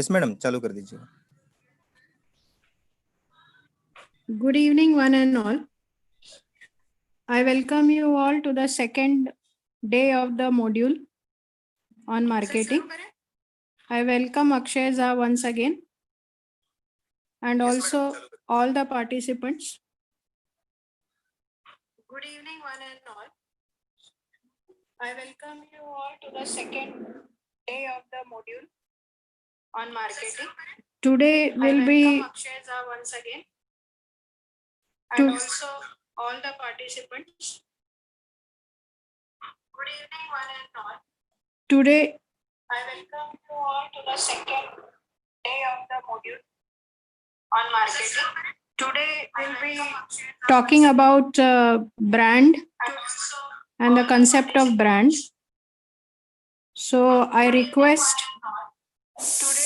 Yes madam, चालू कर दीजिए। Good evening, one and all. I welcome you all to the second day of the module on marketing. I welcome Akshay Jha once again, and also all the participants. Good evening, one and all. I welcome you all to the second day of the module on marketing. Today will be Akshay Jha once again, and also all the participants. Good evening, one and all. Today, I welcome you all to the second day of the module on marketing. Today, we'll be talking about brand and the concept of brand. So, I request. Today,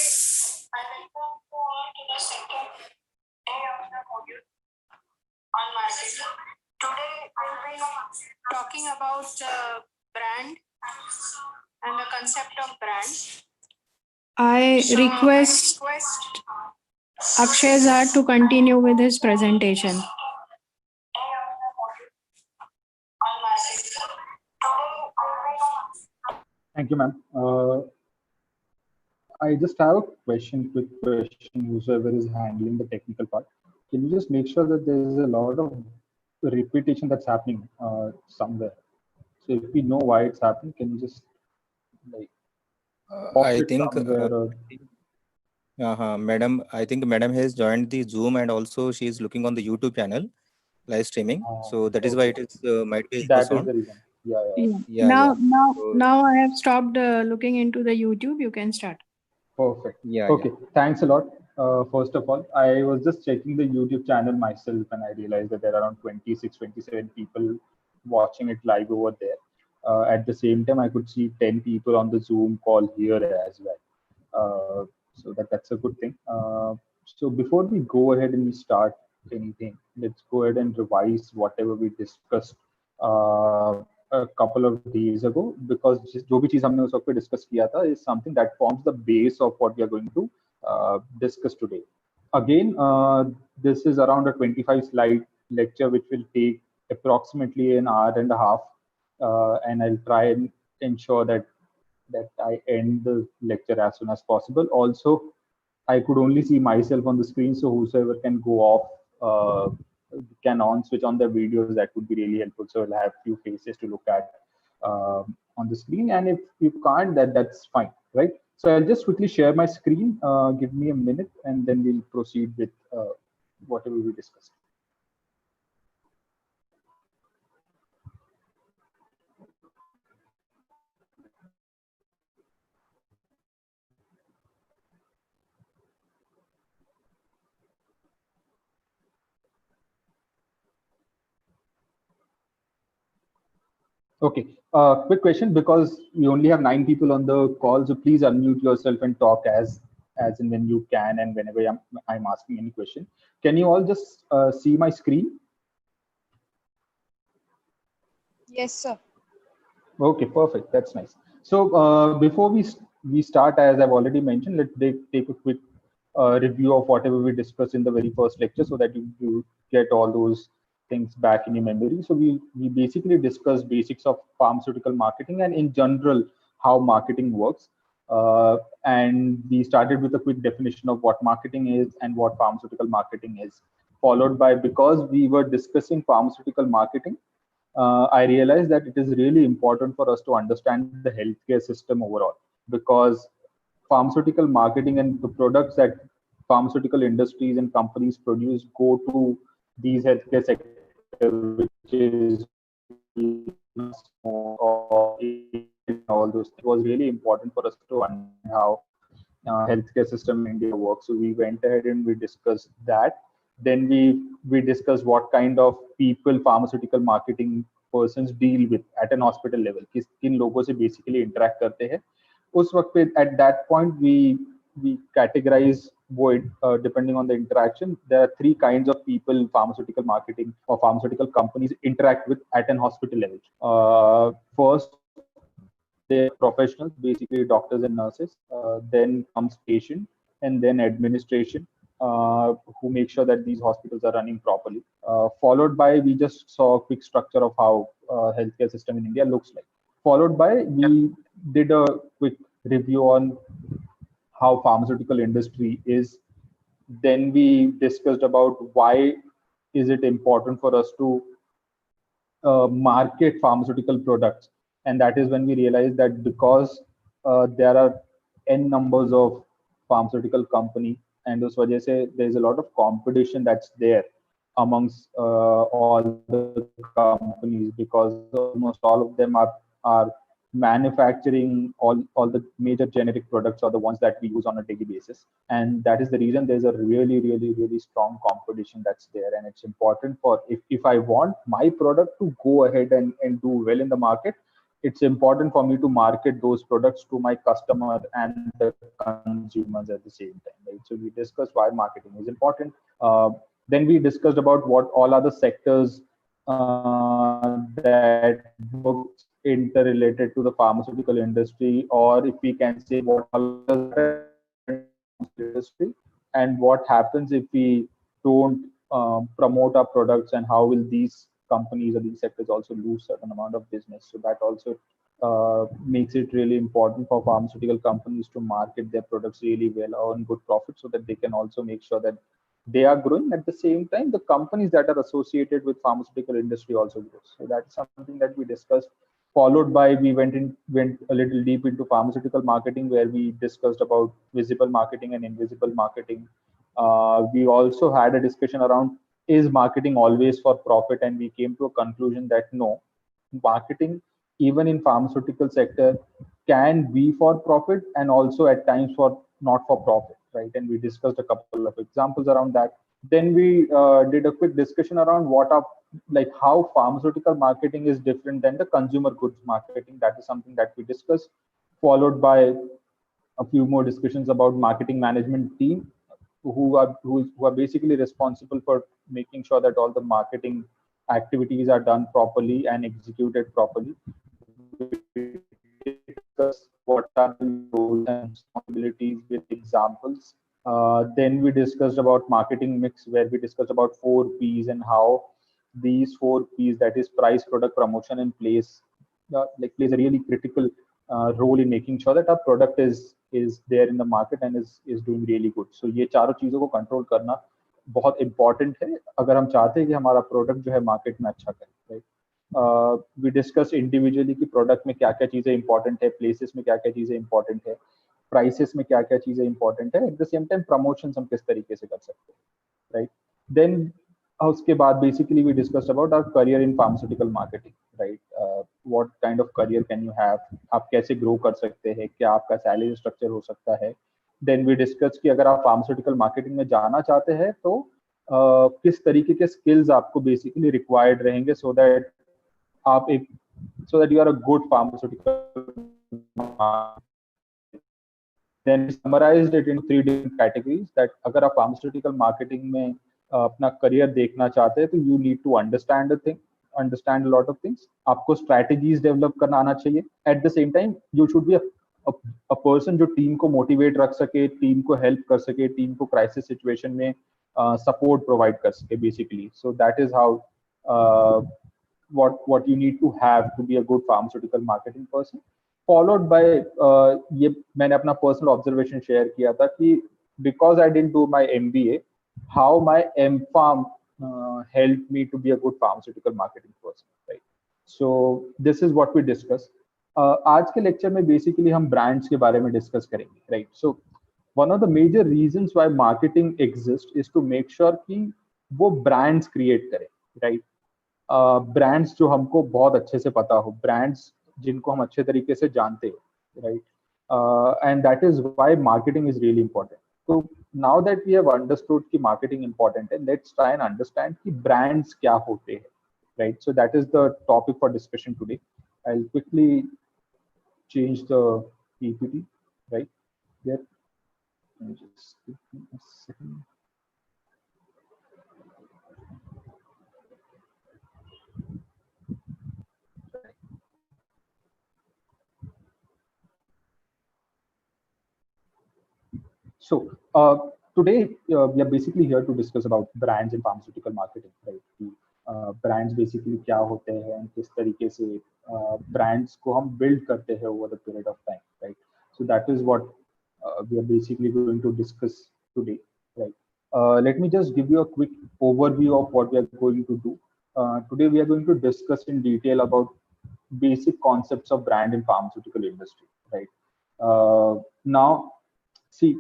I welcome you all to the second day of the module on marketing. Today, we'll be talking about brand and the concept of brand. I request Akshay Jha to continue with his presentation. Thank you, ma'am. I just have a quick question, whoever is handling the technical part. Can you just make sure that there is a lot of repetition that's happening somewhere? So if we know why it's happening, can you just like I think madam, I think madam has joined the Zoom and also she is looking on the YouTube channel live streaming. So that is why it is might be that is sound. the reason. Yeah. Now I have stopped looking into the YouTube. You can start. Perfect. Yeah. Okay. Thanks a lot. First of all, I was just checking the YouTube channel myself and I realized that there are around 26, 27 people watching it live over there. At the same time, I could see 10 people on the Zoom call here as well. So that's a good thing. So before we go ahead and we start anything, let's go ahead and revise whatever we discussed a couple of days ago, because जो भी चीज हमने उस वक्त पे discuss किया था is something that forms the base of what we are going to discuss today. Again, this is around a 25 slide lecture which will take approximately an hour and a half, and I'll try and ensure that I end the lecture as soon as possible. Also, I could only see myself on the screen, so whosoever can go off can on switch on their videos. That would be really helpful. So I'll have few faces to look at on the screen, and if you can't, that's fine, right? So I'll just quickly share my screen. Give me a minute, and then we'll proceed with whatever we discussed. Okay, quick question, because we only have 9 people on the call, so please unmute yourself and talk as and when you can, and whenever I'm asking any question. Can you all just see my screen? Yes, sir. Okay, perfect. That's nice. So before we start, as I've already mentioned, let's take a quick review of whatever we discussed in the very first lecture, so that you get all those things back in your memory. So we basically discussed basics of pharmaceutical marketing and in general how marketing works. And we started with a quick definition of what marketing is and what pharmaceutical marketing is, followed by, because we were discussing pharmaceutical marketing, I realized that it is really important for us to understand the healthcare system overall, because pharmaceutical marketing and the products that pharmaceutical industries and companies produce go to these healthcare sector, which is all those. It was really important for us to understand how healthcare system in India works. So we went ahead and we discussed that. Then we discussed what kind of people pharmaceutical marketing persons deal with at an hospital level. किन लोगों से basically interact करते हैं. उस वक्त पे at that point we categorize depending on the interaction. There are 3 kinds of people pharmaceutical marketing or pharmaceutical companies interact with at an hospital level. First, they're professionals, basically doctors and nurses. Then comes patient, and then administration, who make sure that these hospitals are running properly. Followed by, we just saw a quick structure of how healthcare system in India looks like. Followed by, we did a quick review on how pharmaceutical industry is. Then we discussed about why is it important for us to market pharmaceutical products, and that is when we realized that because there are n numbers of pharmaceutical company, and उस वजह से there is a lot of competition that's there amongst all the companies, because almost all of them are manufacturing all the major generic products are the ones that we use on a daily basis, and that is the reason there's a really strong competition that's there. And it's important for, if I want my product to go ahead and do well in the market, it's important for me to market those products to my customer and the consumers at the same time, right? So we discussed why marketing is important. Then we discussed about what all other sectors that works interrelated to the pharmaceutical industry, or if we can say what industry, and what happens if we don't promote our products, and how will these companies or these sectors also lose certain amount of business. So that also makes it really important for pharmaceutical companies to market their products really well, earn good profit, so that they can also make sure that they are growing. At the same time, the companies that are associated with pharmaceutical industry also grow. So that's something that we discussed. Followed by, we went a little deep into pharmaceutical marketing, where we discussed about visible marketing and invisible marketing. We also had a discussion around, is marketing always for profit? And we came to a conclusion that no, marketing, even in pharmaceutical sector, can be for profit and also at times for not for profit, right? And we discussed a couple of examples around that. Then we did a quick discussion around how pharmaceutical marketing is different than the consumer goods marketing. That is something that we discussed. Followed by a few more discussions about marketing management team, who are basically responsible for making sure that all the marketing activities are done properly and executed properly. We discuss what are the roles and responsibilities with examples. Then we discussed about marketing mix, where we discussed about 4 P's and how these 4 P's, that is price, product, promotion, and place, plays a really critical role in making sure that our product is there in the market and is doing really good. So ये चारों चीजों को control करना बहुत important है, अगर हम चाहते हैं कि हमारा प्रोडक्ट जो है मार्केट में अच्छा करे, right? We discuss individually कि प्रोडक्ट में क्या क्या चीजें इंपॉर्टेंट है, प्लेसेस में क्या क्या चीजें इंपॉर्टेंट है, प्राइसेस में क्या क्या चीजें इंपॉर्टेंट है, at the same time promotions हम किस तरीके से कर सकते हैं, राइट? देन उसके बाद basically we discussed about our career in pharmaceutical marketing, right? What kind of career can you have, आप कैसे ग्रो कर सकते हैं, क्या आपका सैलरी स्ट्रक्चर हो सकता है. देन वी डिस्कस कि अगर आप फार्मास्यूटिकल मार्केटिंग में जाना चाहते हैं तो किस तरीके के स्किल्स आपको बेसिकली रिक्वायर्ड रहेंगे, so that you are a good pharmaceutical. Then we summarized it into 3 different categories, that अगर आप pharmaceutical marketing में अपना करियर देखना चाहते हैं तो you need to understand a lot of things. आपको strategies develop करना आना चाहिए. At the same time, you should be a person जो टीम को मोटिवेट रख सके, टीम को हेल्प कर सके, टीम को क्राइसिस सिचुएशन में सपोर्ट प्रोवाइड कर सके basically. So that is how what you need to have to be a good pharmaceutical marketing person. Followed by ये मैंने अपना personal observation share किया था कि because I didn't do my MBA, how my MPharm helped me to be a good pharmaceutical marketing person, right? So this is what we discussed. आज के lecture में basically हम ब्रांड्स के बारे में डिस्कस करेंगे, right? So one of the major reasons why marketing exist is to make sure कि वो ब्रांड्स क्रिएट करें, राइट? ब्रांड्स जो हमको बहुत अच्छे से पता हो, ब्रांड्स जिनको हम अच्छे तरीके से जानते हो, right? And that is why marketing is really important. तो now that we have understood कि मार्केटिंग इंपॉर्टेंट है, लेट्स ट्राई एंड अंडरस्टैंड कि ब्रांड्स क्या होते हैं, right? So that is the topic for discussion today. I'll quickly change the PPT right there. Let me just give me a second. So today we are basically here to discuss about brands in pharmaceutical marketing, right? कि, brands basically क्या होते हैं and किस तरीके से brands को हम build करते हैं over the period of time, right? So that is what we are basically going to discuss today, right? Let me just give you a quick overview of what we are going to do. Today we are going to discuss in detail about basic concepts of brand in pharmaceutical industry, right? Now, see,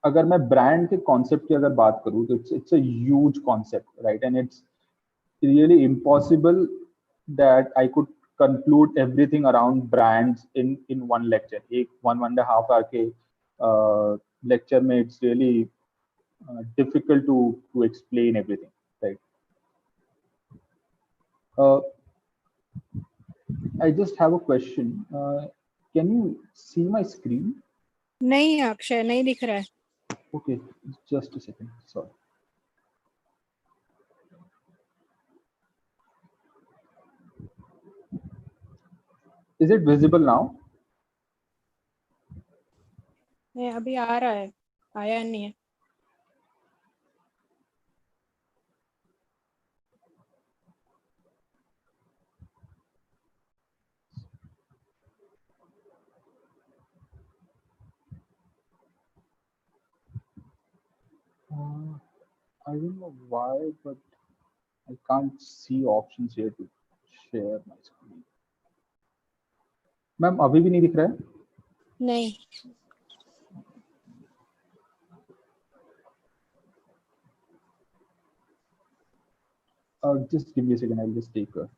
अगर मैं brand के concept की अगर बात करूं तो it's a huge concept, right? And it's really impossible that I could conclude everything around brands in one lecture. एक 1.5 hour के lecture में it's really difficult to explain everything, right? I just have a question. Can you see my screen? नहीं अक्षय, नहीं दिख रहा है. Okay, just a second. Sorry. Is it visible now? नहीं, अभी आ रहा है, आया नहीं है. I don't know why, but I can't see options here to share my screen. Ma'am अभी भी नहीं दिख रहा है? नहीं. Just give me a second. I'll just take a.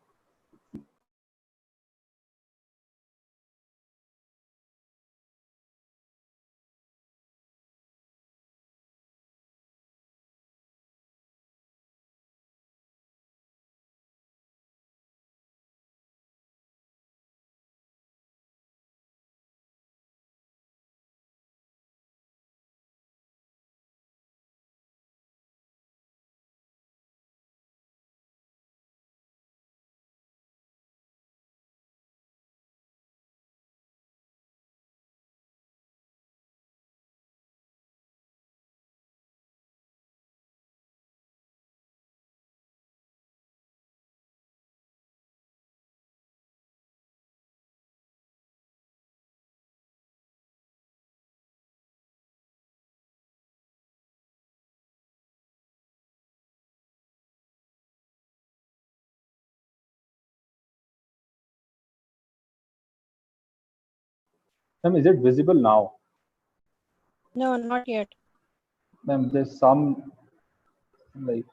Ma'am, is it visible now? No, not yet. Ma'am, there's some like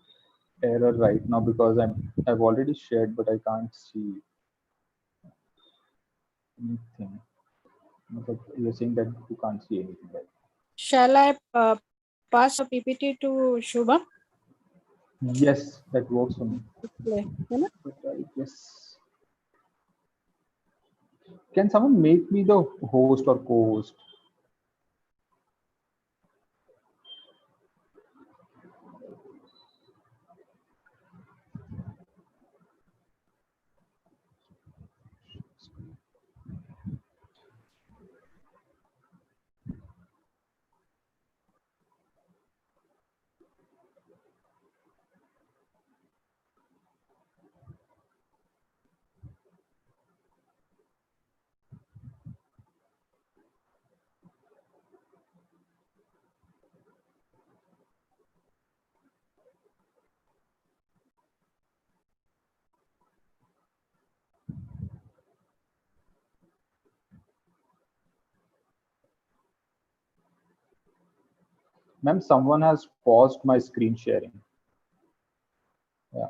error right now because I've already shared, but I can't see anything. But you're saying that you can't see anything, right? Shall I pass the PPT to Shubham? Yes, that works for me. है ना? But I guess, can someone make me the host or co-host? Ma'am, someone has paused my screen sharing. Yeah.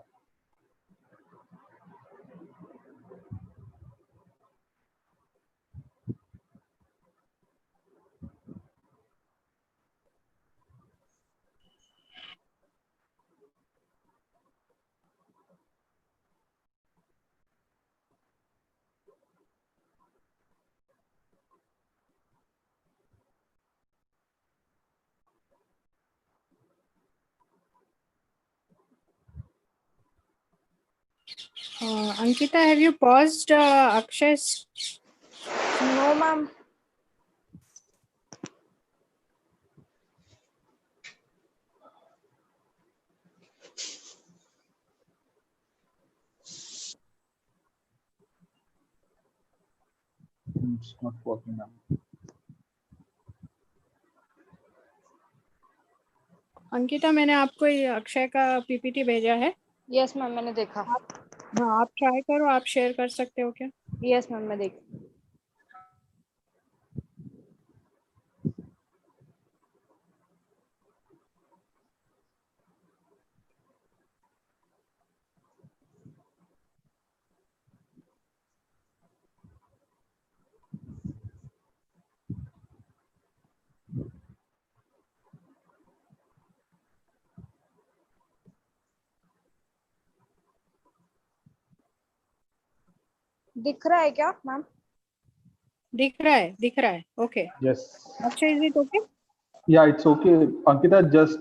Ankita, have you paused Akshay's? No, ma'am. It's not working now. Ankita, मैंने आपको ये अक्षय का PPT भेजा है। Yes ma'am, मैंने देखा। हाँ, आप ट्राई करो, आप शेयर कर सकते हो क्या? यस मैम, मैं देख। दिख रहा है क्या मैम? दिख रहा है। Okay. Yes. Akshay, is it okay? Yeah, it's okay. Ankita, just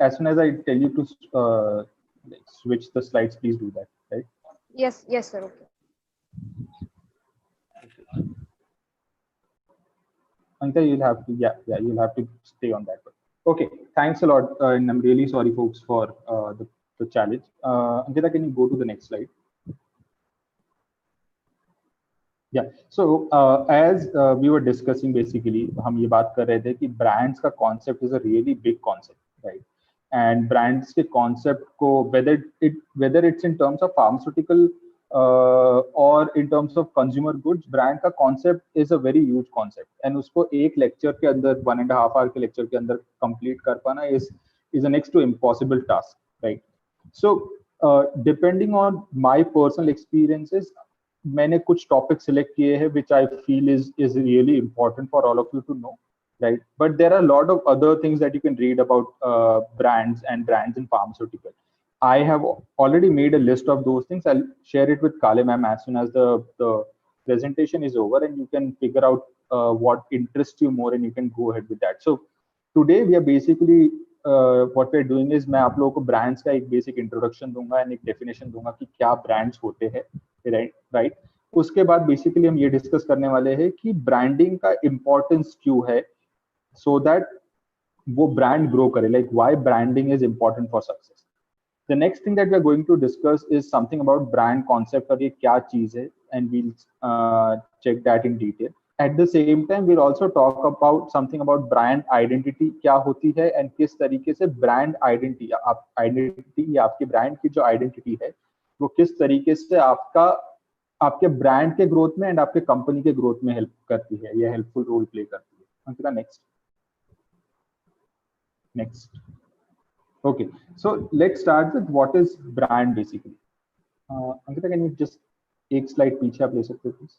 as soon as I tell you to switch the slides, please do that, right? Yes yes sir, okay. Ankita, you'll have to, you'll have to stay on that one. Okay, thanks a lot. And I'm really sorry, folks, for the challenge. Ankita, can you go to the next slide? Yeah. So as we were discussing, basically, हम ये बात कर रहे थे कि brands का concept is a really big concept, right? And brands के concept को whether it's in terms of pharmaceutical or in terms of consumer goods, brand का concept is a very huge concept. And उसको एक lecture के अंदर 1.5 hour के lecture के अंदर complete कर पाना is a next to impossible task, right? So depending on my personal experiences, मैंने कुछ टॉपिक सिलेक्ट किए हैं which I feel is really important for all of you to know, right? But there are a lot of other things that you can read about brands in pharmaceutical. I have already made a list of those things. I'll share it with Kale ma'am as soon as the presentation is over, and you can figure out what interests you more, and you can go ahead with that. So today we are basically what we're doing is मैं आप लोगों को brands का एक basic introduction दूंगा and एक definition दूंगा कि क्या brands होते हैं, right? उसके बाद basically हम ये discuss करने वाले हैं कि branding का importance क्यों है, so that वो brand grow करे, like why branding is important for success. The next thing that we are going to discuss is something about brand concept और ये क्या चीज है, and we'll check that in detail. At the same time, we'll also talk about something about brand identity क्या होती है and किस तरीके से brand identity या आपके brand की जो identity है वो किस तरीके से आपके brand के growth में and आपके company के growth में help करती है, ये helpful role play करती है. Ankita, next. Okay, so let's start with what is brand basically. Ankita, can you just एक slide पीछे आप ले सकते हो please?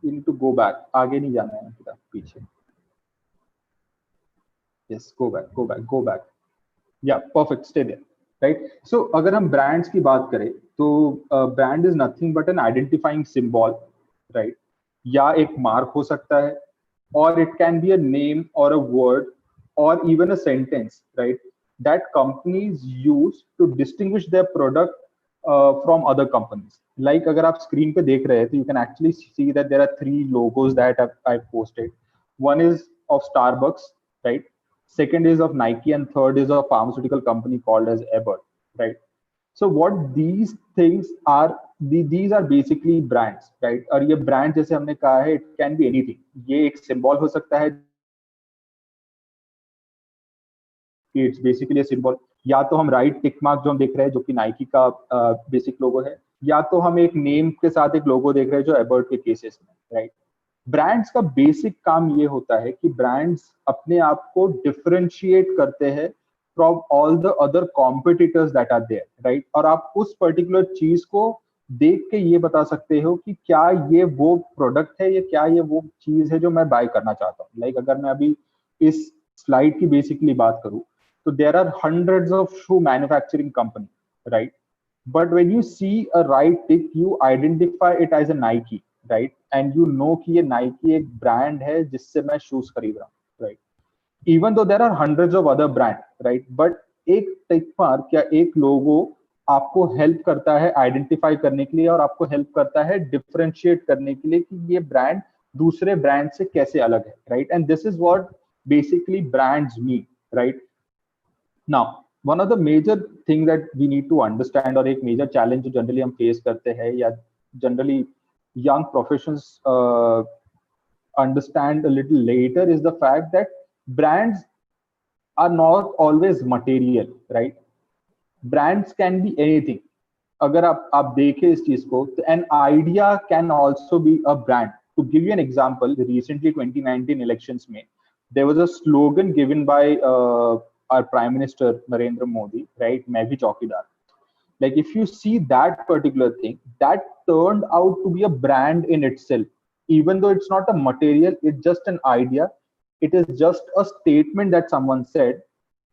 You need to go back. आगे नहीं जाना है अंकिता, पीछे. Yes, go back. Yeah, perfect. Stay there. Right. So अगर हम brands की बात करें तो brand is nothing but an identifying symbol, right? या एक mark हो सकता है, or it can be a name or a word or even a sentence, right? That companies use to distinguish their product from other companies. Like अगर आप screen पे देख रहे हैं तो you can actually see that there are 3 logos that I've posted. One is of Starbucks, right? Second is of Nike, and third is of a pharmaceutical company called as Abbott, right? So what these things are, these are basically brands, right? और ये brand जैसे हमने कहा है, it can be anything. ये एक symbol हो सकता है, it's basically a symbol. या तो हम right tick mark जो हम देख रहे हैं जो कि Nike का basic logo है, या तो हम एक name के साथ एक logo देख रहे हैं जो Abbott के cases में, right? ब्रांड्स का बेसिक काम ये होता है कि ब्रांड्स अपने आप को डिफरेंशिएट करते हैं from all the other competitors that are there, right? और आप उस पर्टिकुलर चीज को देख के ये बता सकते हो कि क्या ये वो प्रोडक्ट है या क्या ये वो चीज है जो मैं बाय करना चाहता हूँ. लाइक अगर मैं अभी इस स्लाइड की बेसिकली बात करूं तो there are hundreds of shoe manufacturing company, right? But when you see a right tick you identify it as a Nike, right? And you know कि ये नाइकी एक ब्रांड है जिससे मैं शूज खरीद रहा हूँ, right? Even though there are hundreds of other brand, right? But एक टिक मार्क या एक लोगो आपको हेल्प करता है आइडेंटिफाई करने के लिए और आपको हेल्प करता है डिफरेंशिएट करने के लिए कि ये ब्रांड दूसरे ब्रांड से कैसे अलग है, right? And this is what basically brands mean, right? Now one of the major thing that we need to understand, और एक major challenge जो generally हम face करते हैं या generally young professions understand a little later is the fact that brands are not always material, right? Brands can be anything. अगर आप देखें इस चीज को, तो an idea can also be a brand. To give you an example, recently 2019 elections में there was a slogan given by our Prime Minister Narendra Modi, right? मैं भी चौकीदार. Like if you see that particular thing, that turned out to be a brand in itself. Even though it's not a material, it's just an idea. It is just a statement that someone said,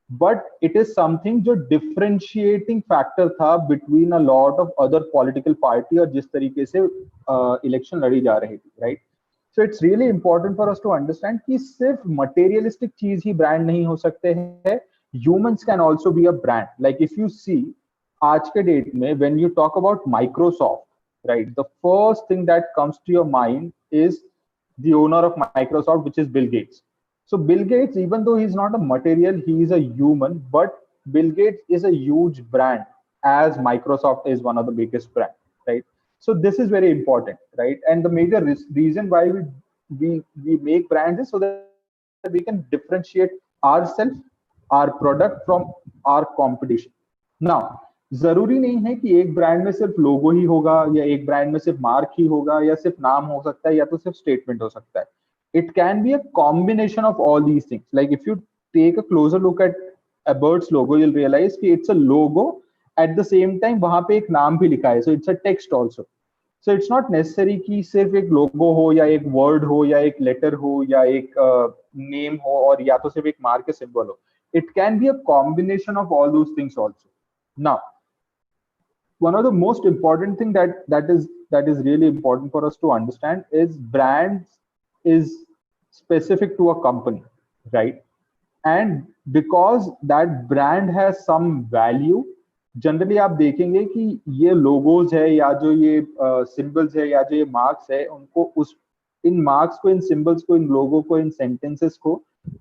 but it is something जो differentiating factor था between a lot of other political party और जिस तरीके से election लड़ी जा रही थी, right? So it's really important for us to understand कि सिर्फ materialistic चीज ही brand नहीं हो सकते हैं. Humans can also be a brand. Like if you see आज के डेट में when you talk about Microsoft, right, the first thing that comes to your mind is the owner of Microsoft, which is Bill Gates. So Bill Gates, even though he's not a material, he is a human, but Bill Gates is a huge brand, as Microsoft is one of the biggest brand, right? So this is very important, right? And the major reason why we make brands is so that we can differentiate ourselves, our product from our competition. Now, जरूरी नहीं है कि एक brand में सिर्फ लोगो ही होगा या एक ब्रांड में सिर्फ मार्क ही होगा या सिर्फ नाम हो सकता है या तो सिर्फ स्टेटमेंट हो सकता है. It can be a combination of all these things. Like if you take a closer look at Abbott's logo, you'll realize कि it's a logo. At the same time, वहाँ पे एक नाम भी लिखा है. So it's a text also. So it's not necessary कि सिर्फ एक logo हो या एक word हो या एक letter हो या एक name हो और या तो सिर्फ एक mark के symbol हो. It can be a combination of all those things also. Now, one of the most important thing that is really important for us to understand is brands is specific to a company, right? And because that brand has some value, generally आप देखेंगे कि ये logos है या जो ये symbols है या जो ये मार्क्स है, उनको उस इन मार्क्स को, इन सिंबल्स को, इन लोगो को, इन सेंटेंसेस को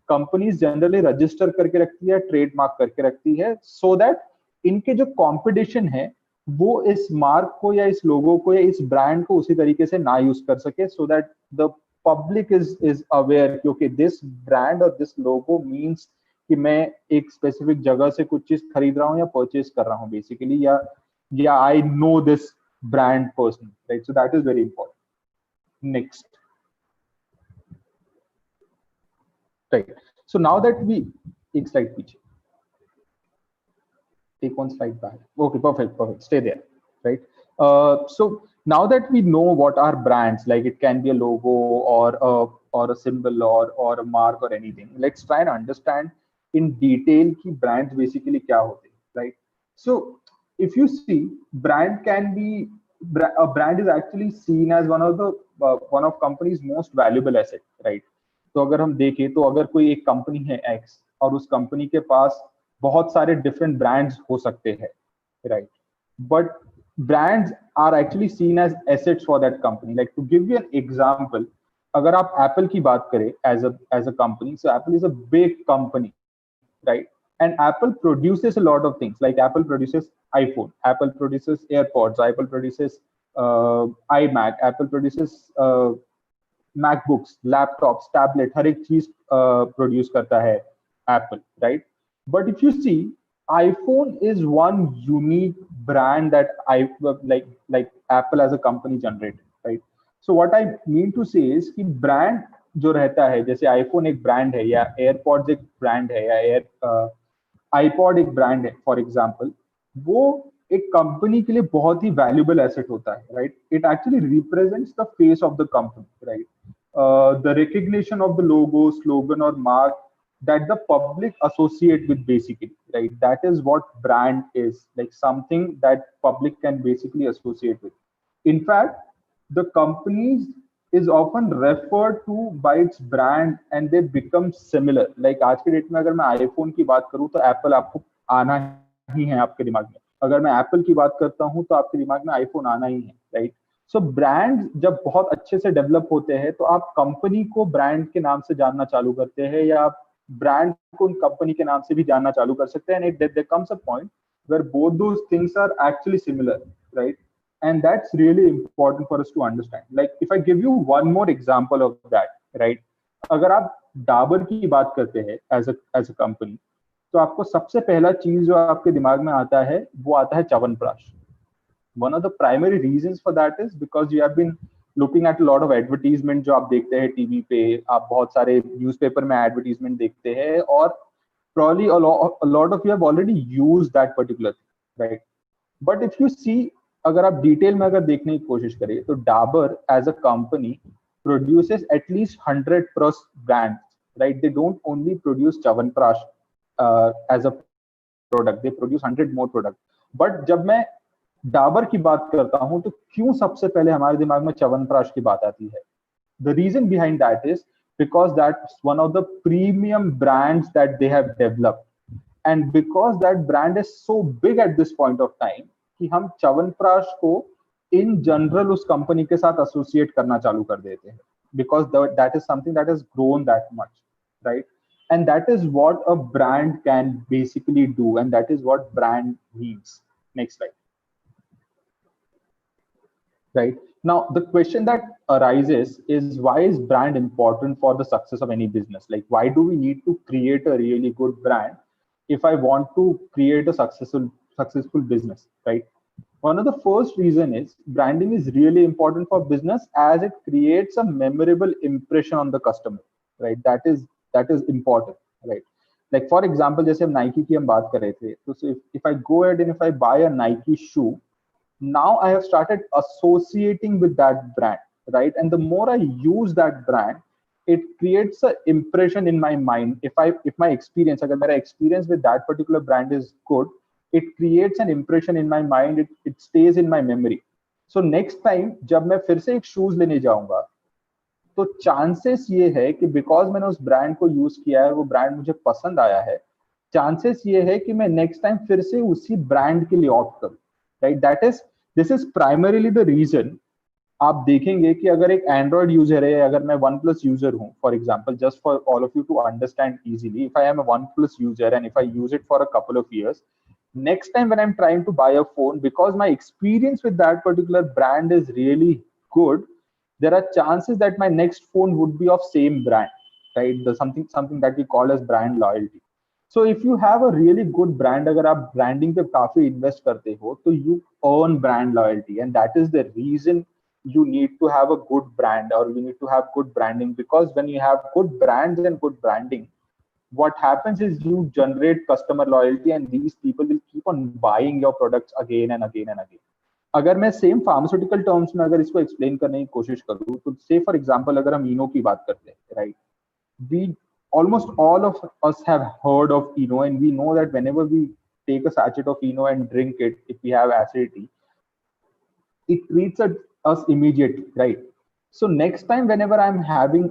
कंपनीज जनरली रजिस्टर करके रखती है, ट्रेडमार्क करके रखती है, सो दैट इनके जो कंपटीशन है वो इस मार्क को या इस लोगो को या इस ब्रांड को उसी तरीके से ना यूज कर सके, so that the public is aware क्योंकि दिस ब्रांड और दिस लोगो मीन्स कि मैं एक स्पेसिफिक जगह से कुछ चीज खरीद रहा हूँ या परचेज कर रहा हूँ बेसिकली, या I know this brand personally, right? So that is very important. Next, right? So now that we, एक स्लाइड पीछे, take one slide back. Okay, perfect, stay there, right? So now that we know what are brands, like it can be a logo or a symbol or a mark or anything, let's try and understand in detail ki brands basically kya hote hain, right? So if you see, brand can be, a brand is actually seen as one of company's most valuable asset, right? तो अगर हम देखें तो अगर कोई एक company है X और उस कंपनी के पास बहुत सारे डिफरेंट ब्रांड्स हो सकते हैं, right? But brands are actually seen as assets for that company. Like to give you an example, अगर आप एप्पल की बात करें as a company, so Apple is a big company, right? And Apple produces a lot of things. Like Apple produces iPhone, Apple produces AirPods, Apple produces iMac, Apple produces MacBooks, laptops, tablet, हर एक चीज produce करता है Apple, right? But if you see, iPhone is one unique brand that like Apple as a company generated, right? So what I mean to say is कि brand जो रहता है, जैसे iPhone एक brand है या AirPods एक brand है या iPod एक brand है, for example, वो एक कंपनी के लिए बहुत ही valuable asset होता है, right? It actually represents the face of the company, right? The recognition of the logo, slogan or mark that the public associate with basically, right? That is what brand is, like something that public can basically associate with. In fact, the companies is often referred to by its brand and they become similar. Like आज के date में अगर मैं iPhone की बात करूँ तो Apple आपको आना ही है आपके दिमाग में, अगर मैं एप्पल की बात करता हूँ तो आपके दिमाग में आईफोन आना ही है, राइट? सो ब्रांड जब बहुत अच्छे से डेवलप होते हैं तो आप कंपनी को ब्रांड के नाम से जानना चालू करते हैं या आप ब्रांड को उन कंपनी के नाम से भी जानना चालू कर सकते हैं, and there comes a point where both those things are actually similar, right? And that's really important for us to understand. Like if I give you one more example of that, right? अगर आप डाबर की बात करते हैं as a company, तो आपको सबसे पहला चीज जो आपके दिमाग में आता है वो आता है chyawanprash. One of the primary reasons for that is because you have been looking at a lot of advertisement जो आप देखते हैं टीवी पे, आप बहुत सारे न्यूज़पेपर में एडवर्टीजमेंट देखते हैं, और probably a lot of you have already used that particular thing, right? But if you see, अगर आप डिटेल में अगर देखने की कोशिश करें तो Dabur as a company produces at least 100 plus brands, right? They don't only produce chyawanprash as a product, they produce 100 more products. But जब मैं डाबर की बात करता हूं तो क्यों सबसे पहले हमारे दिमाग में च्यवनप्राश की बात आती है? The reason behind that is because that's one of the premium brands that they have developed, and because that brand is so big at this point of time कि हम च्यवनप्राश को in general उस कंपनी के साथ associate करना चालू कर देते हैं, because that is something that has grown that much, right? And that is what a brand can basically do, and that is what brand means. Next slide. Right now the question that arises is, why is brand important for the success of any business? Like, why do we need to create a really good brand if I want to create a successful business, right? One of the first reason is branding is really important for business as it creates a memorable impression on the customer, right? That is important, right? Like for example, जैसे हम Nike की हम बात कर रहे थे, तो if I go ahead and if I buy a Nike shoe, now I have started associating with that brand, right? And the more I use that brand, it creates an impression in my mind. If my experience, agar mera experience with that particular brand is good, it creates an impression in my mind. It stays in my memory. So next time जब मैं फिर से एक shoes लेने जाऊंगा, तो chances ये है कि बिकॉज मैंने उस ब्रांड को यूज किया है, वो ब्रांड मुझे पसंद आया है, चांसेस ये है कि मैं नेक्स्ट टाइम फिर से उसी ब्रांड के लिए ऑप्ट करूं, right? This is primarily the reason. आप देखेंगे कि अगर एक एंड्रॉइड यूजर है, अगर मैं वन प्लस यूजर हूं, for example, just for all of you to understand easily, if I am a OnePlus user and if I use it for a couple of years, next time when I'm trying to buy a phone, because my experience with that particular brand is really good, there are chances that my next phone would be of same brand, right? The something that we call as brand loyalty. So if you have a really good brand, अगर आप branding पे काफी invest करते हो, तो you earn brand loyalty, and that is the reason you need to have a good brand, or you need to have good branding, because when you have good brands and good branding, what happens is you generate customer loyalty, and these people will keep on buying your products again and again and again. अगर मैं same pharmaceutical terms में अगर इसको explain करने की कोशिश करूँ, तो से फॉर एग्जांपल अगर हम इनो की बात करते हैं, right, we almost all of us have heard of Eno, and we know that whenever we take a sachet of Eno and drink it, if we have acidity, it treats us immediately, right? So next time whenever I'm having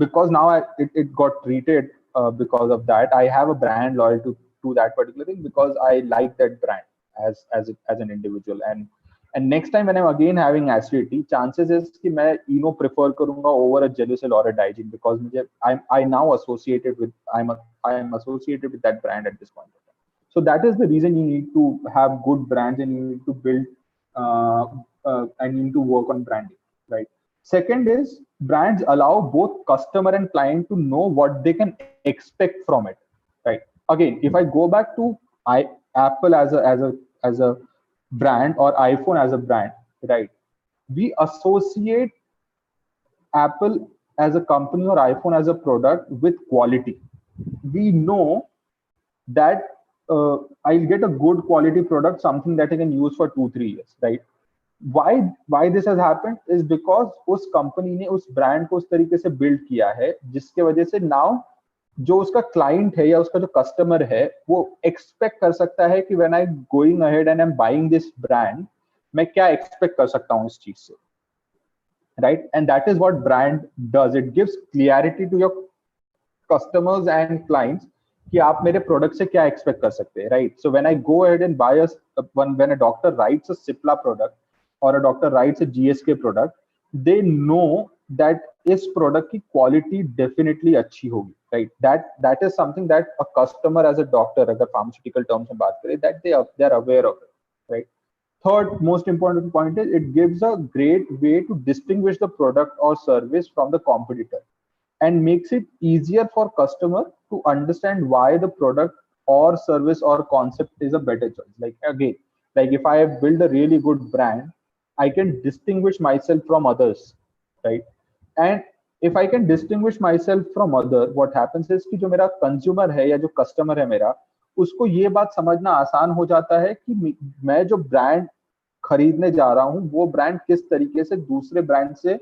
because now it got treated, because of that I have a brand loyal to that particular thing, because I like that brand as an individual. And next time when I'm again having acidity, chances is कि मैं Eno prefer करूँगा over a Gelusil or a Digene, because I now associated with I am associated with that brand at this point. So that is the reason you need to have good brands, and you need to build and you need to work on branding, right? Second is brands allow both customer and client to know what they can expect from it, right? Again, if I go back to Apple as a brand, or iPhone as a brand, right? We associate Apple as a company or iPhone as a product with quality. We know that I'll get a good quality product, something that I can use for 2-3 years, right? Why this has happened is because उस company ने उस brand को उस तरीके से build किया है, जिसके वजह से नाउ जो उसका क्लाइंट है या उसका जो कस्टमर है, वो एक्सपेक्ट कर सकता है कि when I going ahead and I am buying this brand, मैं क्या एक्सपेक्ट कर सकता हूँ इस चीज से, right? And that is what brand does. It gives clarity to your customers and clients कि आप मेरे प्रोडक्ट से क्या एक्सपेक्ट कर सकते हैं, right? So when I go ahead and by when a doctor rights a Cipla product or a doctor writes a GSK product, they know that इस product की क्वालिटी डेफिनेटली अच्छी होगी, right? That is something that a customer as a doctor, agar pharmaceutical terms mein baat kare, that they are aware of it, right? Third most important point is it gives a great way to distinguish the product or service from the competitor and makes it easier for customer to understand why the product or service or concept is a better choice. Like again, like if I have built a really good brand, I can distinguish myself from others, right? And if I can distinguish myself from other, what happens is कि जो मेरा consumer है या जो customer है मेरा, उसको ये बात समझना आसान हो जाता है कि मैं जो brand खरीदने जा रहा हूँ वो ब्रांड किस तरीके से दूसरे ब्रांड से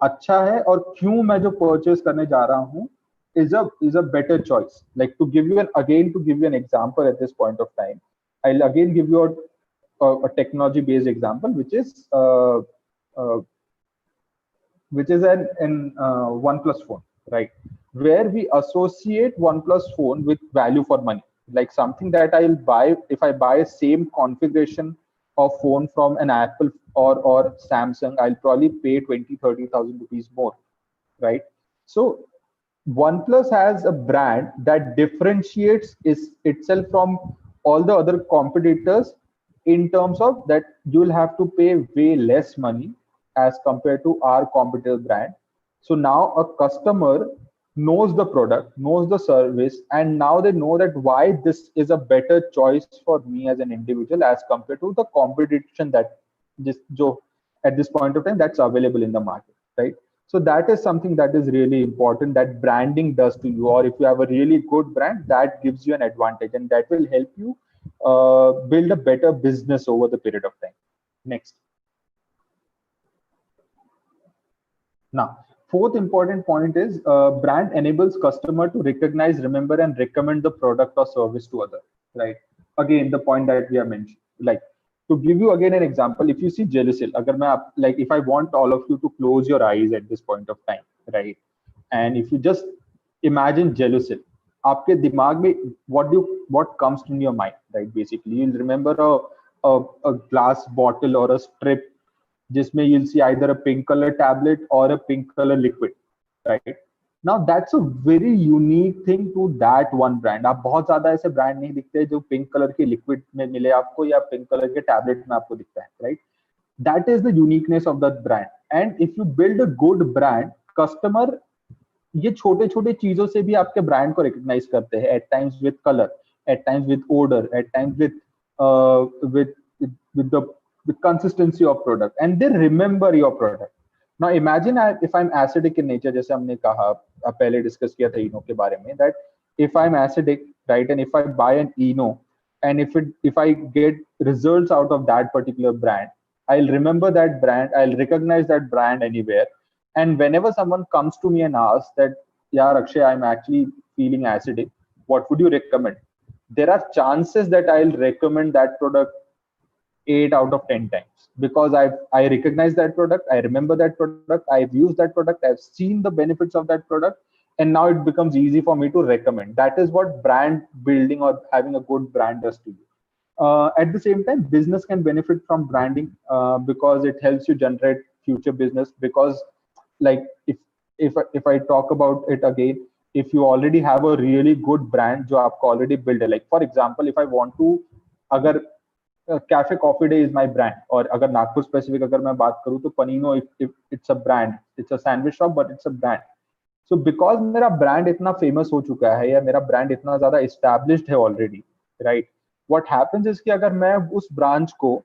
अच्छा है और क्यों मैं जो परचेस करने जा रहा हूँ is a better choice. Like to give you an example at this point of time, I'll again give you a technology based example, which is an OnePlus phone, right? Where we associate OnePlus phone with value for money, like something that I'll buy if I buy same configuration of phone from an Apple or Samsung, I'll probably pay 20,000-30,000 rupees more, right? So OnePlus has a brand that differentiates itself from all the other competitors in terms of that you'll have to pay way less money as compared to our competitor brand. So now a customer knows the product, knows the service, and now they know that why this is a better choice for me as an individual as compared to the competition that just at this point of time that's available in the market, right? So that is something that is really important that branding does to you, or if you have a really good brand, that gives you an advantage and that will help you build a better business over the period of time. Next. Now, fourth important point is brand enables customer to recognize, remember, and recommend the product or service to others, right? Again, the point that we have mentioned, like to give you again an example, if you see Gelusil, like if I want all of you to close your eyes at this point of time, right? And if you just imagine Gelusil, आपके दिमाग में what comes in your mind, right? Basically, you'll remember a glass bottle or a strip, जिसमें you'll see either a pink color tablet or a pink color liquid, right? Now that's a very unique thing to that one brand. आप बहुत ज्यादा ऐसे brand नहीं दिखते जो pink colour के liquid में मिले आपको या पिंक कलर के टैबलेट में आपको दिखता है, right? That is the uniqueness of that brand. And if you build a good brand, customer ये छोटे छोटे चीजों से भी आपके ब्रांड को रिकॉग्नाइज करते हैं, at times with color, at times with odor, at times with consistency of product, and they remember your product. Now imagine if I'm acidic in nature, जैसे हमने कहा पहले डिस्कस किया था इनो के बारे में, that if I'm acidic, right, and if I buy an Eno, and if I get results out of that particular brand, I'll remember that brand, I'll recognize that brand anywhere. And whenever someone comes to me and asks that, yeah, Akshay, I'm actually feeling acidic, what would you recommend? There are chances that I'll recommend that product 8 out of 10 times because I recognize that product, I remember that product, I've used that product, I've seen the benefits of that product, and now it becomes easy for me to recommend. That is what brand building or having a good brand does to you. At the same time, business can benefit from branding because it helps you generate future business. Because, like, if I talk about it again, if you already have a really good brand, जो आपको already built है, like for example, if I want to, अगर Cafe Coffee Day is my brand, और अगर Nagpur specific अगर मैं बात करूँ तो Panino, if it's a brand, it's a sandwich shop, but it's a brand. So because मेरा brand इतना famous हो चुका है या मेरा brand इतना ज़्यादा established है already, right? What happens is कि अगर मैं उस branch को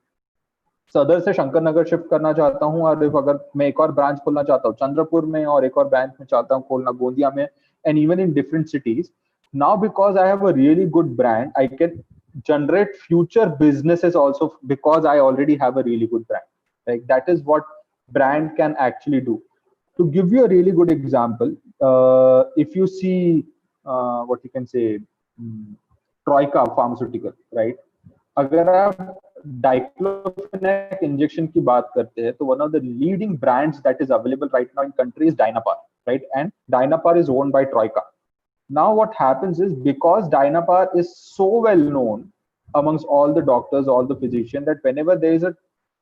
सदर से शंकर नगर शिफ्ट करना चाहता हूँ, और अगर मैं एक और ब्रांच खोलना चाहता हूँ चंद्रपुर में और एक और ब्रांच में चाहता हूँ खोलना गोंदिया में, and even in different cities, now because I have a really good brand, I can generate future businesses also because I already have a really good brand. Like that is what brand can actually do. To give you a really good example, if you see what you can say, Troika Pharmaceutical, right? अगर आप diclofenac injection की बात करते हैं तो one of the leading brands that is available right now in country is Dynapar, right? And Dynapar is owned by Troika. Now what happens is because Dynapar is so well known amongst all the doctors, all the physicians, that whenever there is a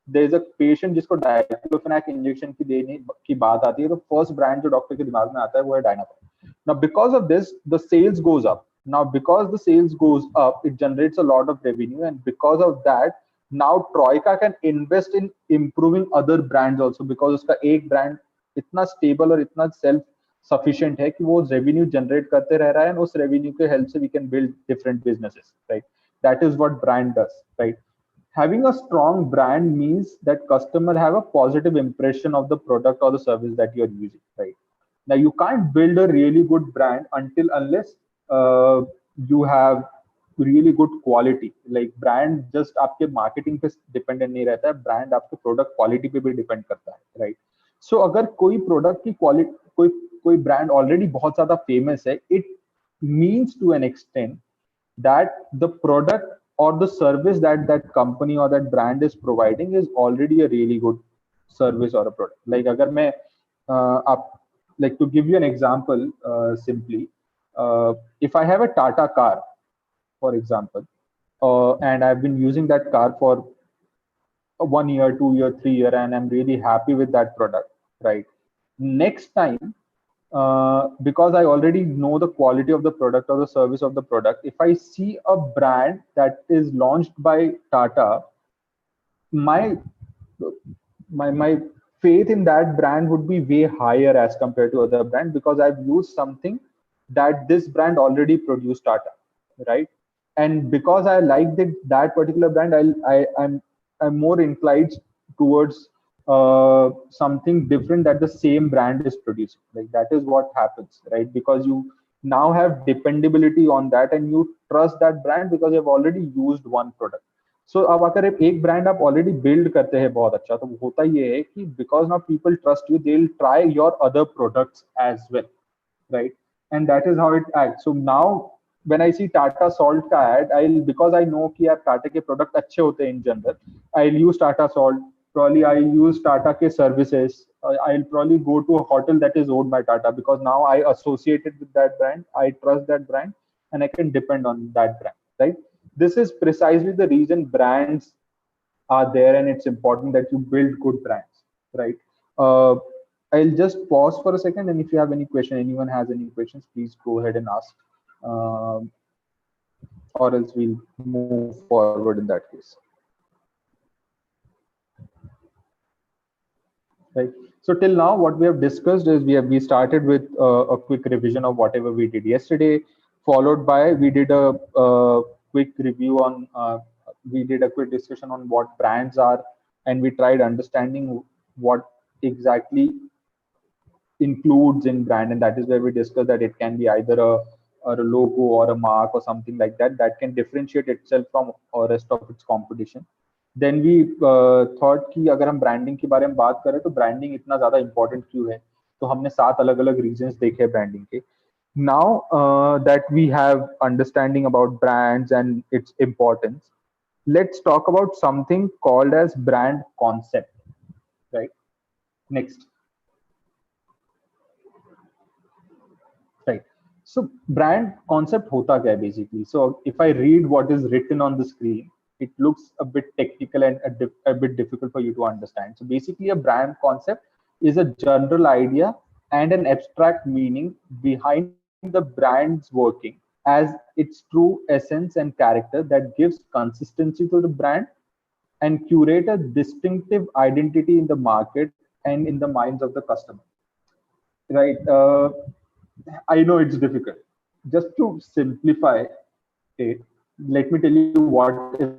there is a patient जिसको diclofenac injection की देने की बात आती है, तो first brand जो doctor के दिमाग में आता है वो है डायनापाइन. Now because of this the sales goes up. Now because the sales goes up, it generates a lot of revenue, and because of that now Troika can invest in improving other brands also, because उसका एक brand इतना stable और इतना self sufficient है कि वो revenue generate करते रह रहा है, and उस revenue के help से we can build different businesses, right? That is what brand does, right? Having a strong brand means that customer have a positive impression of the product or the service that you're using, right? Now you can't build a really good brand unless you have really good quality. Like brand just आपके marketing पे dependent नहीं रहता है, brand आपके product quality पे भी depend करता है, right? So अगर कोई product की quality कोई brand already बहुत ज़्यादा famous है, it means to an extent that the product or the service that that company or that brand is providing is already a really good service or a product. Like अगर मैं like to give you an example, simply, if I have a Tata car, for example, and I've been using that car for 1 year, 2 year, 3 year, and I'm really happy with that product, right? Next time, because I already know the quality of the product or the service of the product, if I see a brand that is launched by Tata, my faith in that brand would be way higher as compared to other brand, because I've used something that this brand already produced Tata, right? And because I like that particular brand, I'm more inclined towards something different that the same brand is producing. Like that is what happens, right? Because you now have dependability on that and you trust that brand because you've already used one product. So अब अगर एक brand आप already build करते हैं बहुत अच्छा, तो होता ये है कि because now people trust you, they'll try your other products as well, right? And that is how it acts. So now when I see Tata Salt का ad, because I know कि यार Tata के product अच्छे होते हैं in general, I'll use Tata Salt. Probably I use Tata के services. I'll probably go to a hotel that is owned by Tata because now I associated with that brand. I trust that brand and I can depend on that brand, right? This is precisely the reason brands are there, and it's important that you build good brands, right? I'll just pause for a second, and if you have any question, anyone has any questions, please go ahead and ask, or else we'll move forward in that case. Right. So till now, what we have discussed is we started with a quick revision of whatever we did yesterday, followed by we did a quick review on we did a quick discussion on what brands are, and we tried understanding what exactly includes in brand, and that is where we discussed that it can be either a logo or a mark or something like that that can differentiate itself from the rest of its competition. Then we thought कि अगर हम branding के बारे में बात करें तो branding इतना ज़्यादा important क्यों है, तो हमने 7 अलग-अलग reasons देखे branding के. Now that we have understanding about brands and its importance, let's talk about something called as brand concept, right? Next. Right. So brand concept hota kya hai basically? So if I read what is written on the screen, it looks a bit technical and a bit difficult for you to understand. So basically a brand concept is a general idea and an abstract meaning behind the brand's working as its true essence and character that gives consistency to the brand and curate a distinctive identity in the market and in the minds of the customer. Right. I know it's difficult. Just to simplify it, let me tell you what is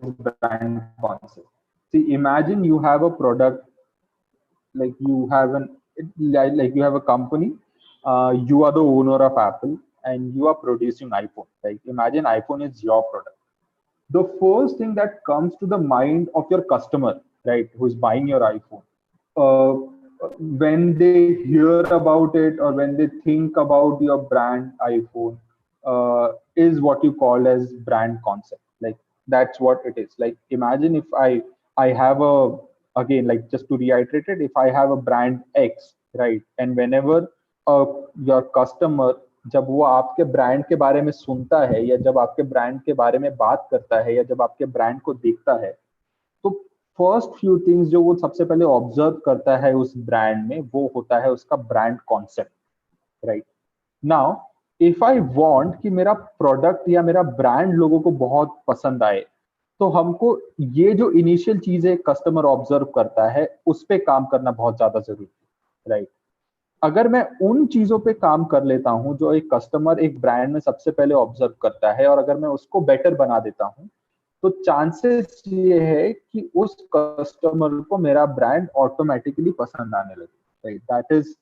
brand concept. See, imagine you have a product, like you have you have a company, you are the owner of Apple and you are producing iPhone. Like imagine iPhone is your product. The first thing that comes to the mind of your customer, right, who is buying your iPhone, when they hear about it or when they think about your brand iPhone, is what you call as brand concept. Like that's what it is. Like imagine if I have a, again, like just to reiterate it, if I have a brand X, right, and whenever your customer जब वो आपके brand के बारे में सुनता है या जब आपके ब्रांड के बारे में बात करता है या जब आपके ब्रांड को देखता है, तो फर्स्ट फ्यू थिंग्स जो वो सबसे पहले ऑब्जर्व करता है उस ब्रांड में, वो होता है उसका brand concept, right? Now if I want कि मेरा प्रोडक्ट या मेरा ब्रांड लोगों को बहुत पसंद आए, तो हमको ये जो इनिशियल चीजें कस्टमर ऑब्जर्व करता है उस पे काम करना बहुत ज्यादा जरूरी है, राइट? अगर मैं उन चीजों पे काम कर लेता हूं जो एक कस्टमर एक ब्रांड में सबसे पहले ऑब्जर्व करता है, और अगर मैं उसको बेटर बना देता हूं, तो चांसेस ये है कि उस कस्टमर को मेरा ब्रांड ऑटोमेटिकली पसंद आने लगे, right? That is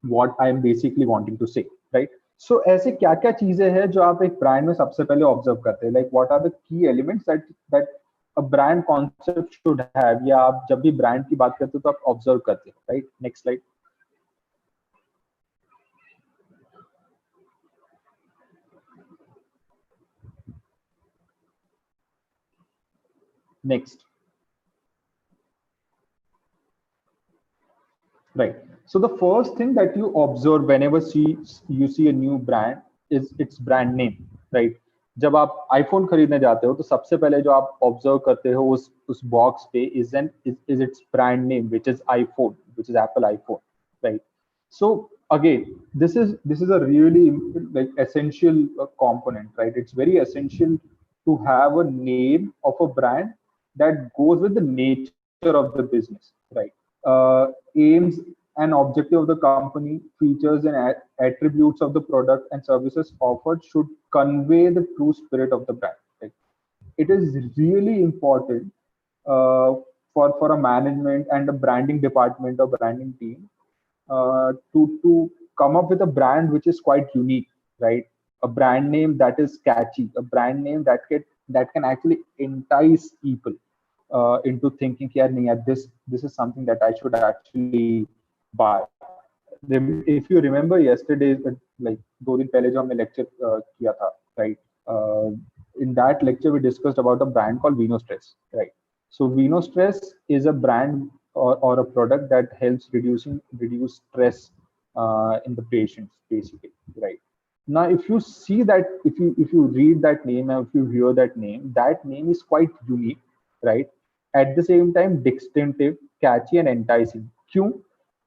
what I am basically wanting to say, right? So ऐसे क्या क्या चीजें हैं जो आप एक ब्रांड में सबसे पहले ऑब्जर्व करते हैं? Like what are the key elements that that a brand concept should have, या आप जब भी ब्रांड की बात करते हो तो आप ऑब्जर्व करते हो, right? Next slide. Next. Right. So the first thing that you observe whenever you see a new brand is its brand name, right? जब आप iPhone खरीदने जाते हो तो सबसे पहले जो आप ऑब्जर्व करते हो उस बॉक्स पे is its brand name, which is iPhone, which is Apple iPhone, right? So again, this is a really like essential component, right? It's very essential to have a name of a brand that goes with the nature of the business, right? Aims and objective of the company, features and attributes of the product and services offered should convey the true spirit of the brand. Right? It is really important for a management and a branding department or branding team to come up with a brand which is quite unique, right? A brand name that is catchy, a brand name that can actually entice people into thinking, yeah, this is something that I should actually buy. If you remember yesterday, like 2 दिन पहले जो हमने lecture किया था, right? In that lecture we discussed about a brand called VinoStress, right? So VinoStress is a brand or a product that helps reduce stress in the patients, basically, right? Now, if you see that, if you read that name and if you hear that name is quite unique, right? At the same time, distinctive, catchy, and enticing. क्यों?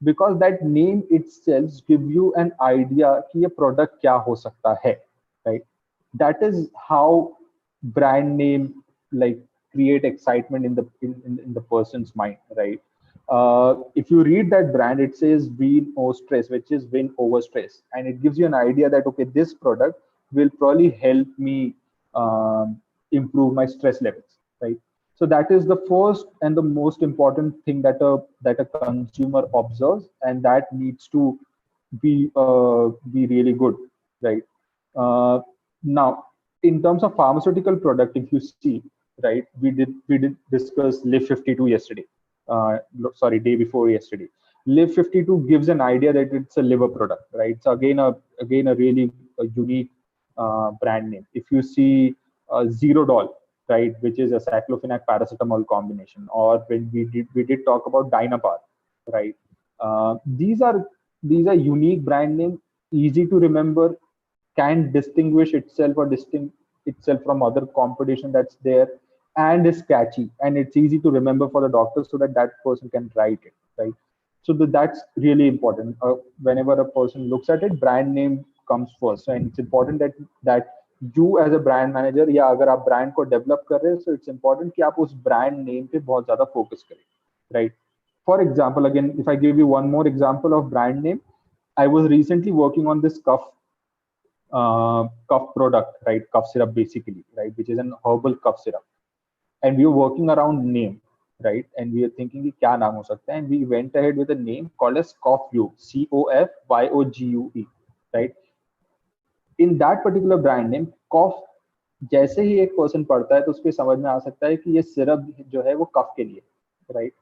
Because that name itself gives you an idea कि ये product क्या हो सकता है, right? That is how brand name like create excitement in the person's mind, right? If you read that brand, it says win or stress, which is win over stress, and it gives you an idea that okay, this product will probably help me improve my stress levels, right? So that is the first and the most important thing that a consumer observes, and that needs to be really good, right? Now, in terms of pharmaceutical product, if you see, right, we did discuss Live 52 yesterday. Sorry, day before yesterday. Live 52 gives an idea that it's a liver product, right? So again a really unique brand name. If you see Zerodol, right, which is a cyclophenac paracetamol combination, or when we did talk about Dynapar, right? These are unique brand name, easy to remember, can distinguish itself or distinct itself from other competition that's there, and is catchy, and it's easy to remember for the doctor so that that person can write it, right? So that's really important. Whenever a person looks at it, brand name comes first, and it's important that you as a brand manager, या अगर आप brand को develop कर रहे हैं, so it's important कि आप उस brand name पे बहुत ज़्यादा focus करें, right? For example, again, if I give you one more example of brand name, I was recently working on this cough product, right? Cough syrup, basically, right? Which is an herbal cough syrup, and we were working around name, right? And we were thinking कि क्या नाम हो सकता है, and we went ahead with a name called as CoffYogue, CoffYogue, right? In that particular brand name, cough जैसे ही एक person पढ़ता है तो उसको समझ में आ सकता है कि ये सिरप जो है वो कफ के लिए, right?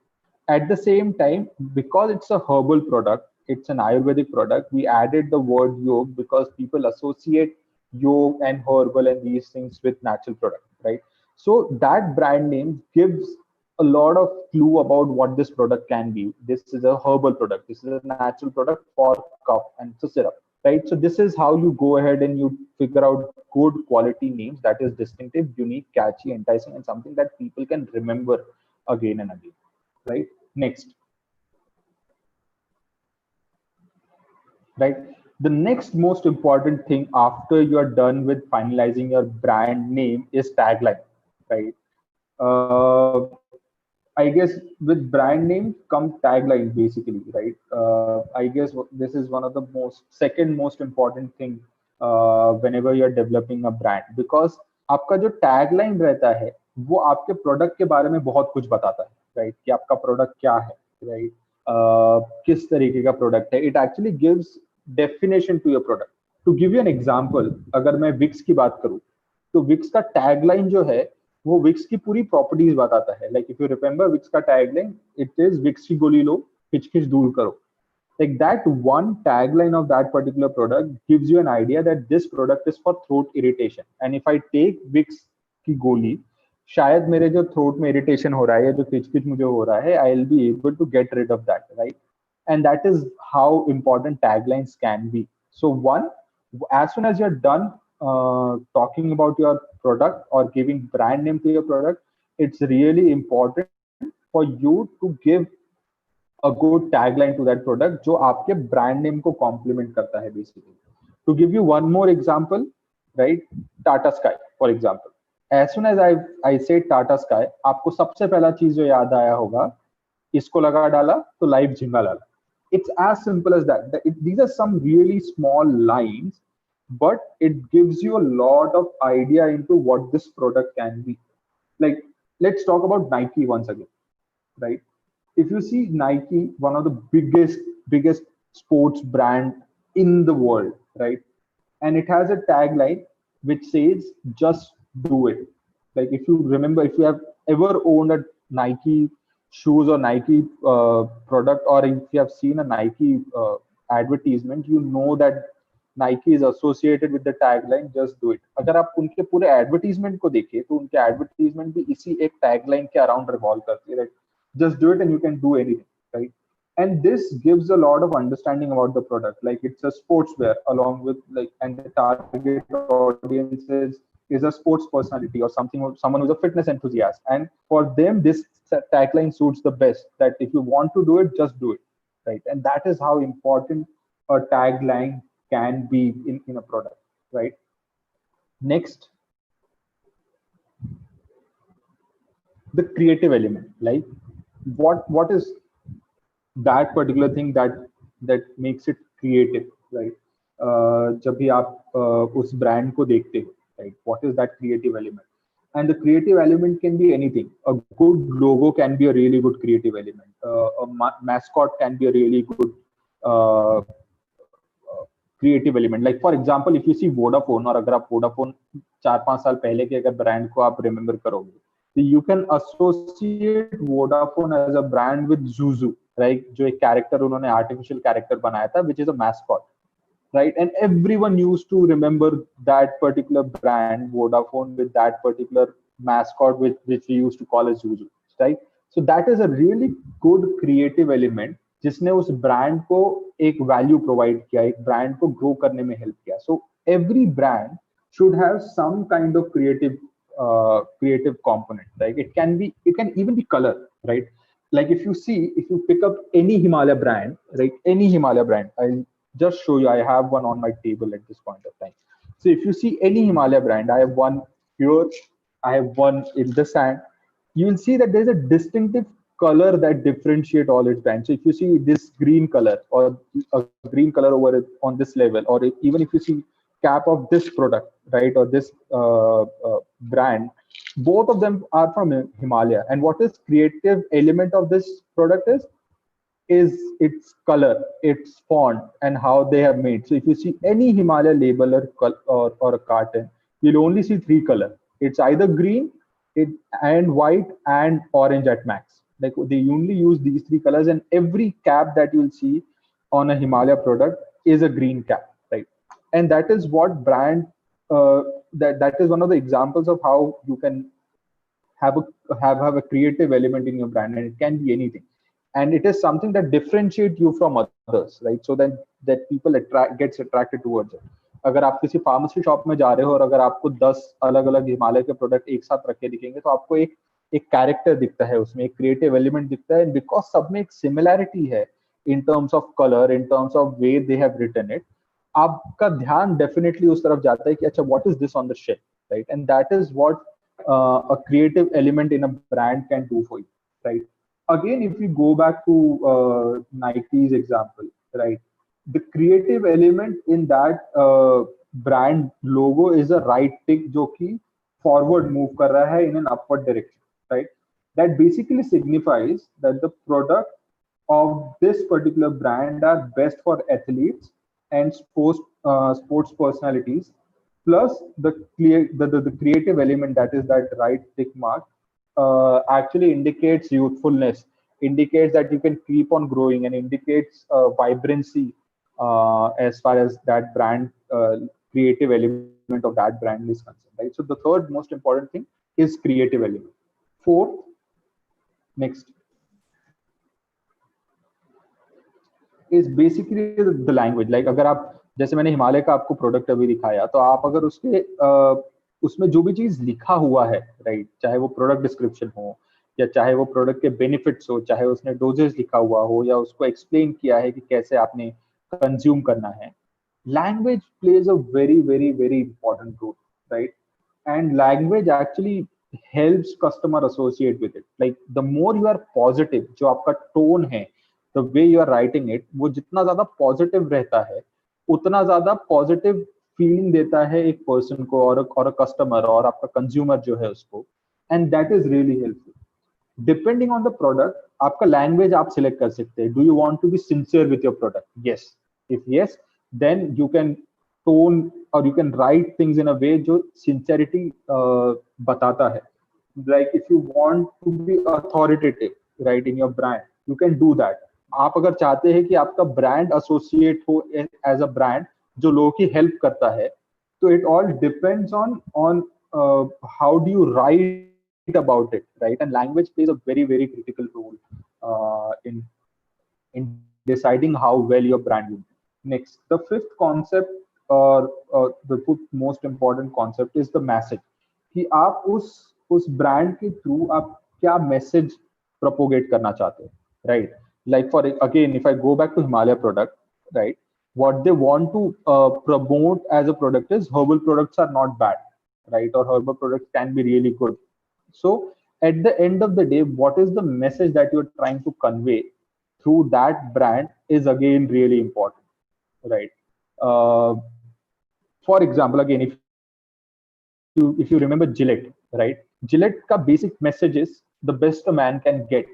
At the same time, because it's a herbal product, it's an Ayurvedic product, we added the word yog because people associate yog and herbal and these things with natural product, right? So that brand name gives a lot of clue about what this product can be. This is a herbal product. This is a natural product for cough, and it's a syrup, right? So this is how you go ahead and you figure out good quality names that is distinctive, unique, catchy, enticing, and something that people can remember again and again, right? Next. Right. The next most important thing after you are done with finalizing your brand name is tagline, right? I guess with brand name come tagline basically, right? I guess this is one of the second most important thing whenever you're developing a brand, because आपका जो tagline रहता है वो आपके product के बारे में बहुत कुछ बताता है, right? कि आपका product क्या है, right? किस तरीके का product है? It actually gives definition to your product. To give you an example, अगर मैं Wix की बात करूँ, तो Wix का tagline जो है वो विक्स की पूरी प्रॉपर्टीज बताता है. Like if you remember Vicks का टैगलाइन, इट इज विक्स की गोली लो, खिच खिच दूर करो. Like that one tagline of that particular product gives you an idea that this product is for throat irritation. And if I take Vicks की गोली, शायद मेरे जो throat में irritation हो रहा है या जो खिच खिच मुझे हो रहा है, I'll be able to get rid of that, right? And that is how important taglines can be. So one, as soon as you're done talking about your product or giving brand name to your product, it's really important for you to give a good tagline to that product जो आपके brand name को complement करता है basically. To give you one more example, right? Tata Sky, for example. As soon as I say Tata Sky, आपको सबसे पहला चीज जो याद आया होगा, इसको लगा डाला तो लाइव झिंगा लाला. It's as simple as that. These are some really small lines, but it gives you a lot of idea into what this product can be. Like, let's talk about Nike once again, right? If you see Nike, one of the biggest sports brand in the world, right? And it has a tagline which says, just do it. Like, if you remember, if you have ever owned a Nike shoes or Nike product, or if you have seen a Nike advertisement, you know that Nike is associated with the tagline just do it. अगर आप उनके पूरे advertisement को देखें तो उनके advertisement भी इसी एक टैगलाइन के अराउंड रिवॉल्व करती है, just do it and you can do anything, right? And this gives a lot of understanding about the product. Like, it's a sportswear along with, like, and the target audience is a sports personality or someone who's a fitness enthusiast, and for them this tagline suits the best, that if you want to do it, just do it, right? And that is how important a tagline can be in a product, right? Next, the creative element. Like, what is that particular thing that makes it creative, right? जब भी आप उस brand को देखते हो, right? What is that creative element? And the creative element can be anything. A good logo can be a really good creative element. A mascot can be a really good creative element. Like, for example, if you see Vodafone, और अगर आप Vodafone 4-5 साल पहले के अगर brand को आप remember करोगे, you can associate Vodafone as a brand with Zuzu, right? जो एक character उन्होंने artificial character बनाया था, which is a mascot, right? And everyone used to remember that particular brand, Vodafone, with that particular mascot, which we used to call as Zuzu, right? So that is a really good creative element जिसने उस brand को एक value provide किया, एक brand को grow करने में help किया. So every brand should have some kind of creative component, right? It can even be color, right? Like, if you pick up any Himalaya brand, right? Any Himalaya brand, I'll just show you. I have one on my table at this point of time. So if you see any Himalaya brand, I have one here, I have one in the sand. You will see that there's a distinctive color that differentiate all its brands. So if you see this green color or a green color over on this level, or even if you see cap of this product, right, or this brand, both of them are from Himalaya. And what is creative element of this product is its color, its font, and how they have made. So if you see any Himalaya label or a carton, you'll only see 3 colors. It's either green, and white, and orange at max. Like, they only use these 3 colors, and every cap that you'll see on a Himalaya product is a green cap, right? And that is what brand that is one of the examples of how you can have a creative element in your brand, and it can be anything, and it is something that differentiates you from others, right? So then that people gets attracted towards it. अगर आप किसी pharmacy shop में जा रहे हो और अगर आपको 10 अलग-अलग हिमालय के प्रोडक्ट एक साथ रखे दिखेंगे तो आपको एक एक कैरेक्टर दिखता है उसमें, एक क्रिएटिव एलिमेंट दिखता है, बिकॉज सब में एक सिमिलैरिटी है in terms of colour, in terms of way they have written it, आपका ध्यान डेफिनेटली उस तरफ जाता है कि अच्छा what is this on the shelf, right? And that is what a creative element in a brand can do for you, right? Again, if we go back to Nike's example, right, the creative element in that brand logo is a right tick जो कि forward move कर रहा है in an upward direction, right? That basically signifies that the product of this particular brand are best for athletes and sports personalities. Plus the creative element, that is that right tick mark, actually indicates youthfulness, indicates that you can keep on growing, and indicates vibrancy as far as that brand creative element of that brand is concerned, right? So the third most important thing is creative element. Fourth, next, is basically the language. Like अगर आप, जैसे मैंने हिमालय का आपको product अभी दिखाया, तो आप अगर उसके उसमें जो भी चीज लिखा हुआ है, राइट, चाहे वो प्रोडक्ट डिस्क्रिप्शन हो, या चाहे वो प्रोडक्ट के बेनिफिट्स हो, चाहे उसने डोजेस लिखा हुआ हो, या उसको एक्सप्लेन किया है कि कैसे आपने कंज्यूम करना है, language plays a very very important role, right? And language actually helps customer associate with it. Like the more you are positive, जो आपका टोन है, the way you are writing it, वो जितना ज्यादा पॉजिटिव रहता है, उतना ज्यादा पॉजिटिव फीलिंग देता है एक पर्सन को, और कस्टमर, और आपका कंज्यूमर जो है उसको, and that is really helpful. Depending on the product, आपका लैंग्वेज आप सिलेक्ट कर सकते हैं। Do you want to be sincere with your product? Yes, if yes, then you can tone और you can write things in a way जो sincerity बताता है। Like if you want to be authoritative right in your brand, you can do that. आप अगर चाहते हैं कि आपका ब्रांड एसोसिएट हो एज अ ब्रांड जो लोगों की हेल्प करता है, तो it all depends on how do you right about it, right? And language plays a very critical role in deciding how well your brand will be. Next, the fifth concept, or the fifth most important concept, is the message. कि आप उस brand के through आप क्या message propagate करना चाहते हैं, right? Like for again, if I go back to Himalaya product, right, what they want to promote as a product is herbal products are not bad, right? Or herbal products can be really good. So at the end of the day, what is the message that you're trying to convey through that brand is again really important, right? For example, again, if you remember Gillette, right? Gillette ka basic message is the best a man can get,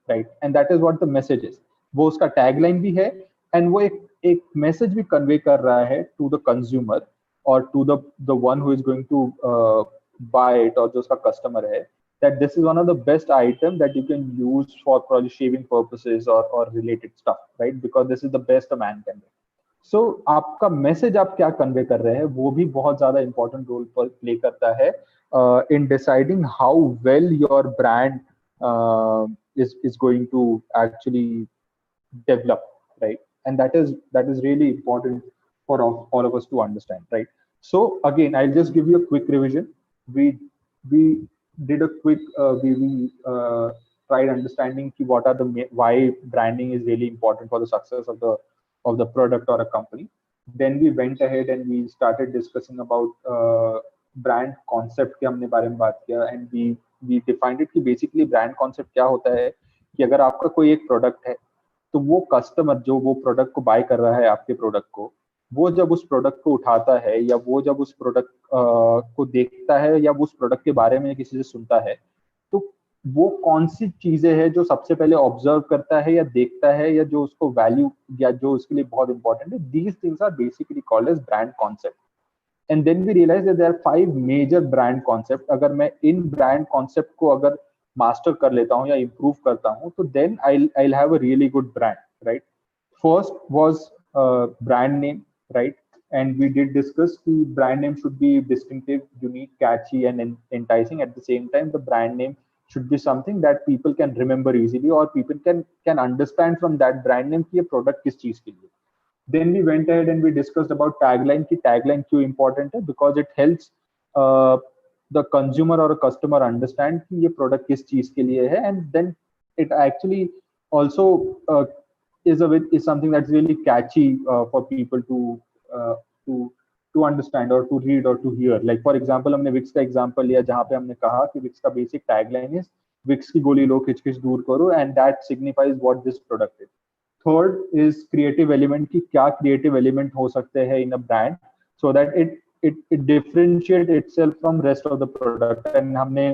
right? And that is what the message is. वो उसका tagline भी है, and वो एक message भी convey कर रहा है to the consumer or to the one who is going to buy it, और जो उसका customer है, that this is one of the best items that you can use for probably shaving purposes or related stuff, right? Because this is the best a man can get. So आपका message आप क्या convey कर रहे हैं, वो भी बहुत ज्यादा इंपॉर्टेंट रोल प्ले करता है in deciding how well your brand is going to actually develop, right? And that is really important for all of us to understand, right? So again, I'll just give you a quick revision. We did a quick we tried understanding what are why branding is really important for the success of the product or a company. Then we went ahead and we started discussing about brand concept के हमने बारे में बात किया, and we defined it कि basically brand concept क्या होता है कि अगर आपका कोई एक प्रोडक्ट है, तो वो कस्टमर जो वो प्रोडक्ट को बाय कर रहा है आपके प्रोडक्ट को, वो जब उस प्रोडक्ट को उठाता है, या वो जब उस प्रोडक्ट को देखता है, या वो उस प्रोडक्ट के बारे में किसी से सुनता है, तो वो कौन सी चीजें हैं जो सबसे पहले ऑब्जर्व करता है या देखता है, या जो उसको वैल्यू या जो उसके लिए बहुत इंपॉर्टेंट है, these things are basically called as brand concept. And then we realise that there are 5 major brand concept. अगर मैं इन ब्रांड कॉन्सेप्ट को अगर मास्टर कर लेता हूँ या इम्प्रूव करता हूँ, तो then I have a really good brand, right? First was brand name, right? And we did discuss the brand name should be distinctive, unique, catchy, and enticing. At the same time, the brand name should be something that people can remember easily, or people can understand from that brand name कि ये product किस चीज के लिए. Then we went ahead and we discussed about tagline. कि tagline क्यों important है? Because it helps the consumer or a customer understand कि ये product किस चीज के लिए है, and then it actually also is something that's really catchy for people uh, to to understand or to read or to hear. Like for example, हमने Wix का example लिया जहाँ पे हमने कहा कि Wix का basic tagline is Wix की गोली लो खिच खिच दूर करो, and that signifies what this product is. Third is creative element कि क्या creative element हो सकते हैं in a brand so that it differentiate itself from rest of the product. And हमने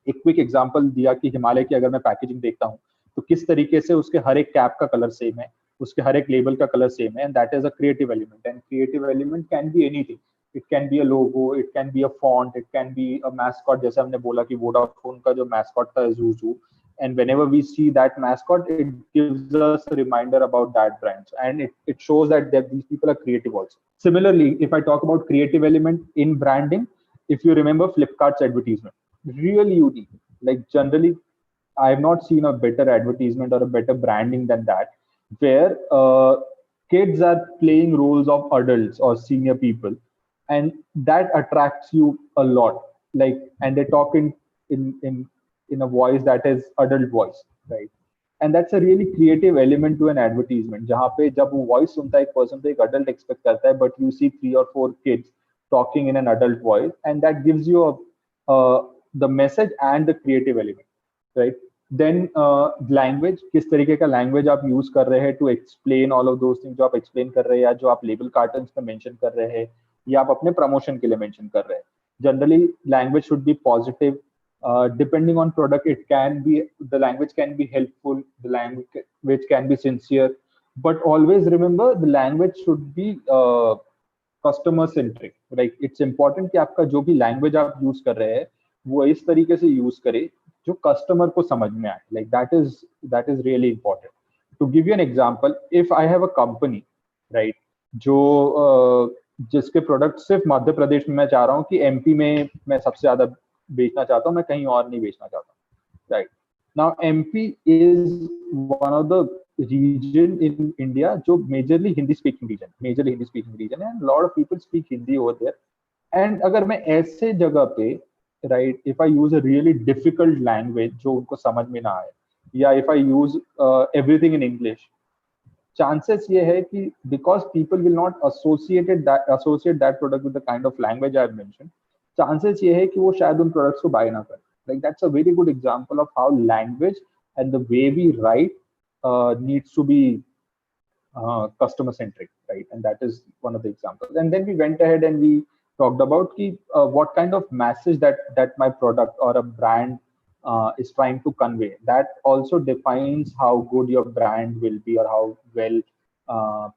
एक क्विक एग्जांपल दिया कि हिमालय की अगर मैं पैकेजिंग देखता हूँ तो किस तरीके से उसके हर एक कैप का कलर सेम है, उसके हर एक लेबल का कलर सेम है, and that is a creative element. And creative element can be anything. It can be a logo, it can be a font, it can be a mascot. जैसे हमने बोला कि Vodafone का जो mascot था ज़ूज़ू, and whenever we see that mascot, it gives us a reminder about that brand, and it shows that these people are creative also. Similarly, if I talk about creative element in branding, if you remember Flipkart's advertisement, really unique. Like generally I have not seen a better advertisement or a better branding than that, where kids are playing roles of adults or senior people, and that attracts you a lot. Like, and they talk in a voice that is adult voice, right? And that's a really creative element to an advertisement, जहाँ पे जब वो voice सुनता है एक person तो एक adult expect करता है, but you see 3 or 4 kids talking in an adult voice, and that gives you the message and the creative element, right? Then language, किस तरीके का language आप use कर रहे हैं to explain all of those things जो आप explain कर रहे हैं, या जो आप label cartons में mention कर रहे हैं, या आप अपने promotion के लिए mention कर रहे हैं. Generally language should be positive. Depending on product, it can be, the language can be helpful, the language can be sincere, but always remember the language should be customer centric. Like it's important कि आपका जो भी language आप use कर रहे हैं वो इस तरीके से use करे जो customer को समझ में आए. Like that is really important. To give you an example, if I have a company, right, जो जिसके प्रोडक्ट सिर्फ मध्य प्रदेश में मैं चाह रहा हूँ कि एमपी में मैं सबसे ज्यादा बेचना चाहता हूँ, मैं कहीं और नहीं बेचना चाहता, right? Now MP is one of the region in India जो मेजरली हिंदी स्पीकिंग रीजन है, lot of people speak Hindi over there. And अगर मैं ऐसे जगह पे, right, if I use a really difficult language जो उनको समझ में ना आए, या if I use everything in English, chances ये है कि because people will not associate that product with the kind of language I have mentioned, chances ये है कि वो शायद उन products को buy ना करें. Like that's a very good example of how language and the way we write needs to be customer centric, right? And that is one of the examples. And then we went ahead and we talked about what kind of message that my product or a brand is trying to convey. That also defines how good your brand will be or how well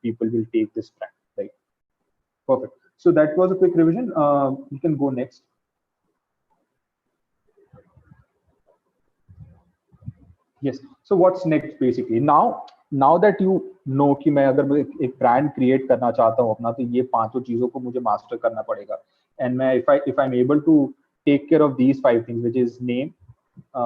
people will take this brand, right? Perfect. So that was a quick revision. You can go next. Yes. So what's next basically? Now that you know कि मैं अगर एक brand create करना चाहता हूँ अपना, तो ये 5 चीजों को मुझे master करना पड़ेगा. And मैं if I'm able to take care of these 5 things, which is name,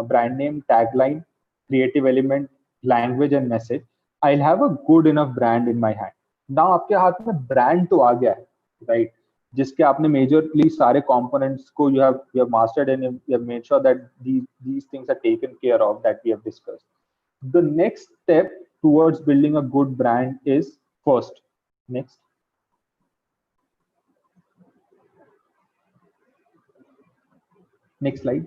brand name, tagline, creative element, language and message, I'll have a good enough brand in my hand. Now आपके हाथ में brand तो आ गया है, right? जिसके आपने majorly सारे components को you have mastered, and you have made sure that these things are taken care of that we have discussed. The next step towards building a good brand is first. Next. Next slide.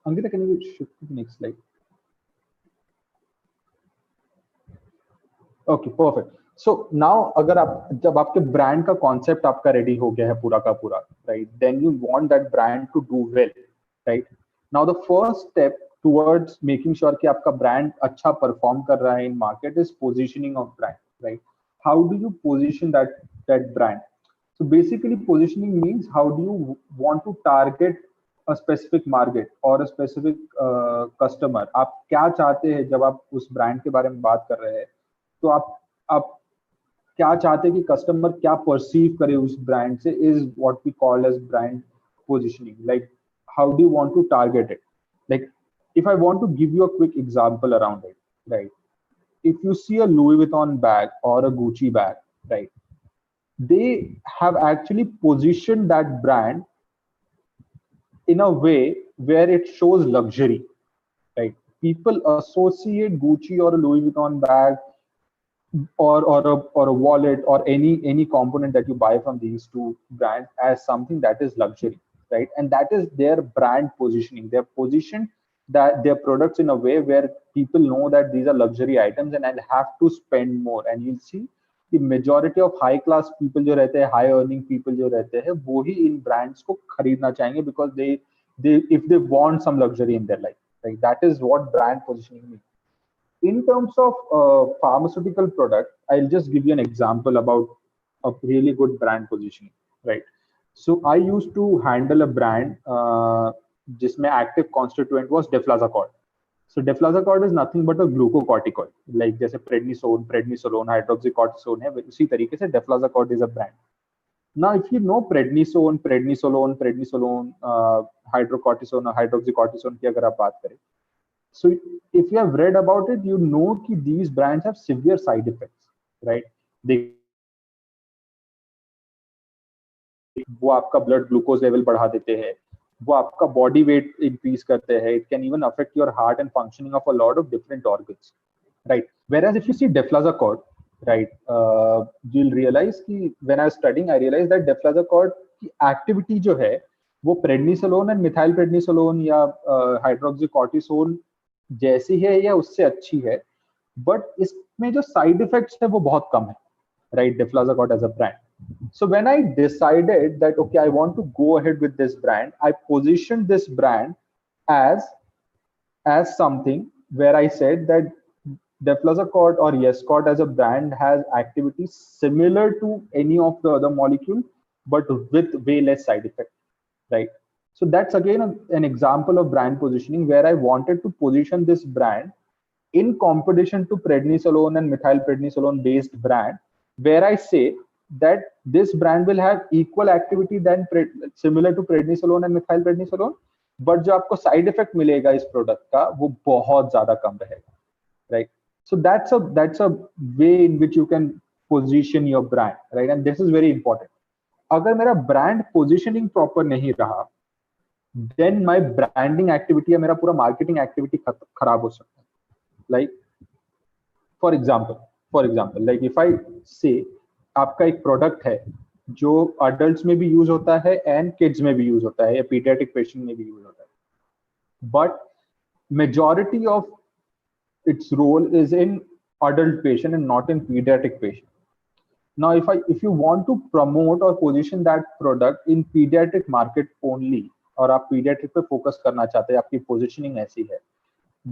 Ankita, can you shift to the next slide? Okay, perfect. So now अगर आप जब आपके brand का concept आपका ready हो गया है पूरा का पूरा, right? Then you want that brand to do well, right? Now the first step towards making sure कि आपका brand अच्छा perform कर रहा है in market is positioning of brand, right? How do you position that brand? So basically positioning means how do you want to target a specific market or a specific customer. आप क्या चाहते हैं जब आप उस brand के बारे में बात कर रहे हैं, तो आप क्या चाहते हैं कि कस्टमर क्या परसीव करे उस ब्रांड से, is what we call as brand positioning. Like how do you want to target it. Like, if I want to give you a quick example around it, right? If you see a Louis Vuitton bag or a Gucci bag, right? They have actually positioned that brand in a way where it shows luxury, right? People associate Gucci or a Louis Vuitton bag or a wallet or any component that you buy from these two brands as something that is luxury, right? And that is their brand positioning. They're positioned that their products in a way where people know that these are luxury items and I'll have to spend more. And you'll see the majority of high class people जो रहते हैं, high earning people जो रहते हैं, वो ही इन brands को खरीदना चाहेंगे because they if they want some luxury in their life, like that is what brand positioning means. In terms of pharmaceutical product, I'll just give you an example about a really good brand positioning, right? So I used to handle a brand जिसमें active constituent was deflazacort. So deflazacort is nothing but a glucocorticoid, like जैसे prednisolone, hydroxycortisone है, उसी तरीके से deflazacort is a brand. Now, if you know prednisone, hydrocortisone, hydroxycortisone की अगर आप बात करें, so if you have read about it, you know that these brands have severe side effects, right? वो आपका blood glucose level बढ़ा देते हैं, वो आपका body weight increase करते हैं. It can even affect your heart and functioning of a lot of different organs, right? Whereas if you see deflazacort, right, you'll realize कि when I was studying, I realized that deflazacort की activity जो है, वो prednisolone and methylprednisolone या hydroxycortisone जैसी है या उससे अच्छी है, बट इसमें जो साइड इफेक्ट्स है वो बहुत कम है, right? deflazacort as a brand. So when I decided that okay, I want to go ahead with this brand, I positioned this brand as something where I said that deflazacort or Yescort as a brand has activities similar to any of the other molecule, but with way less side effect, right? So that's again an example of brand positioning where I wanted to position this brand in competition to prednisolone and methylprednisolone based brand, where I say that this brand will have equal activity than similar to prednisolone and methylprednisolone, but जो आपको side effect मिलेगा इस product का वो बहुत ज़्यादा कम रहेगा, right? So that's a way in which you can position your brand, right? And this is very important. अगर मेरा brand positioning proper नहीं रहा, then my branding activity या मेरा पूरा marketing activity खराब हो सकता है. Like for example, like if I say आपका एक product है जो adults में भी use होता है and kids में भी use होता है या pediatric patient में भी use होता है, but majority of its role is in adult patient and not in pediatric patient. Now, if you want to promote or position that product in pediatric market only, और आप pediatric पे focus करना चाहते हैं, आपकी positioning ऐसी है,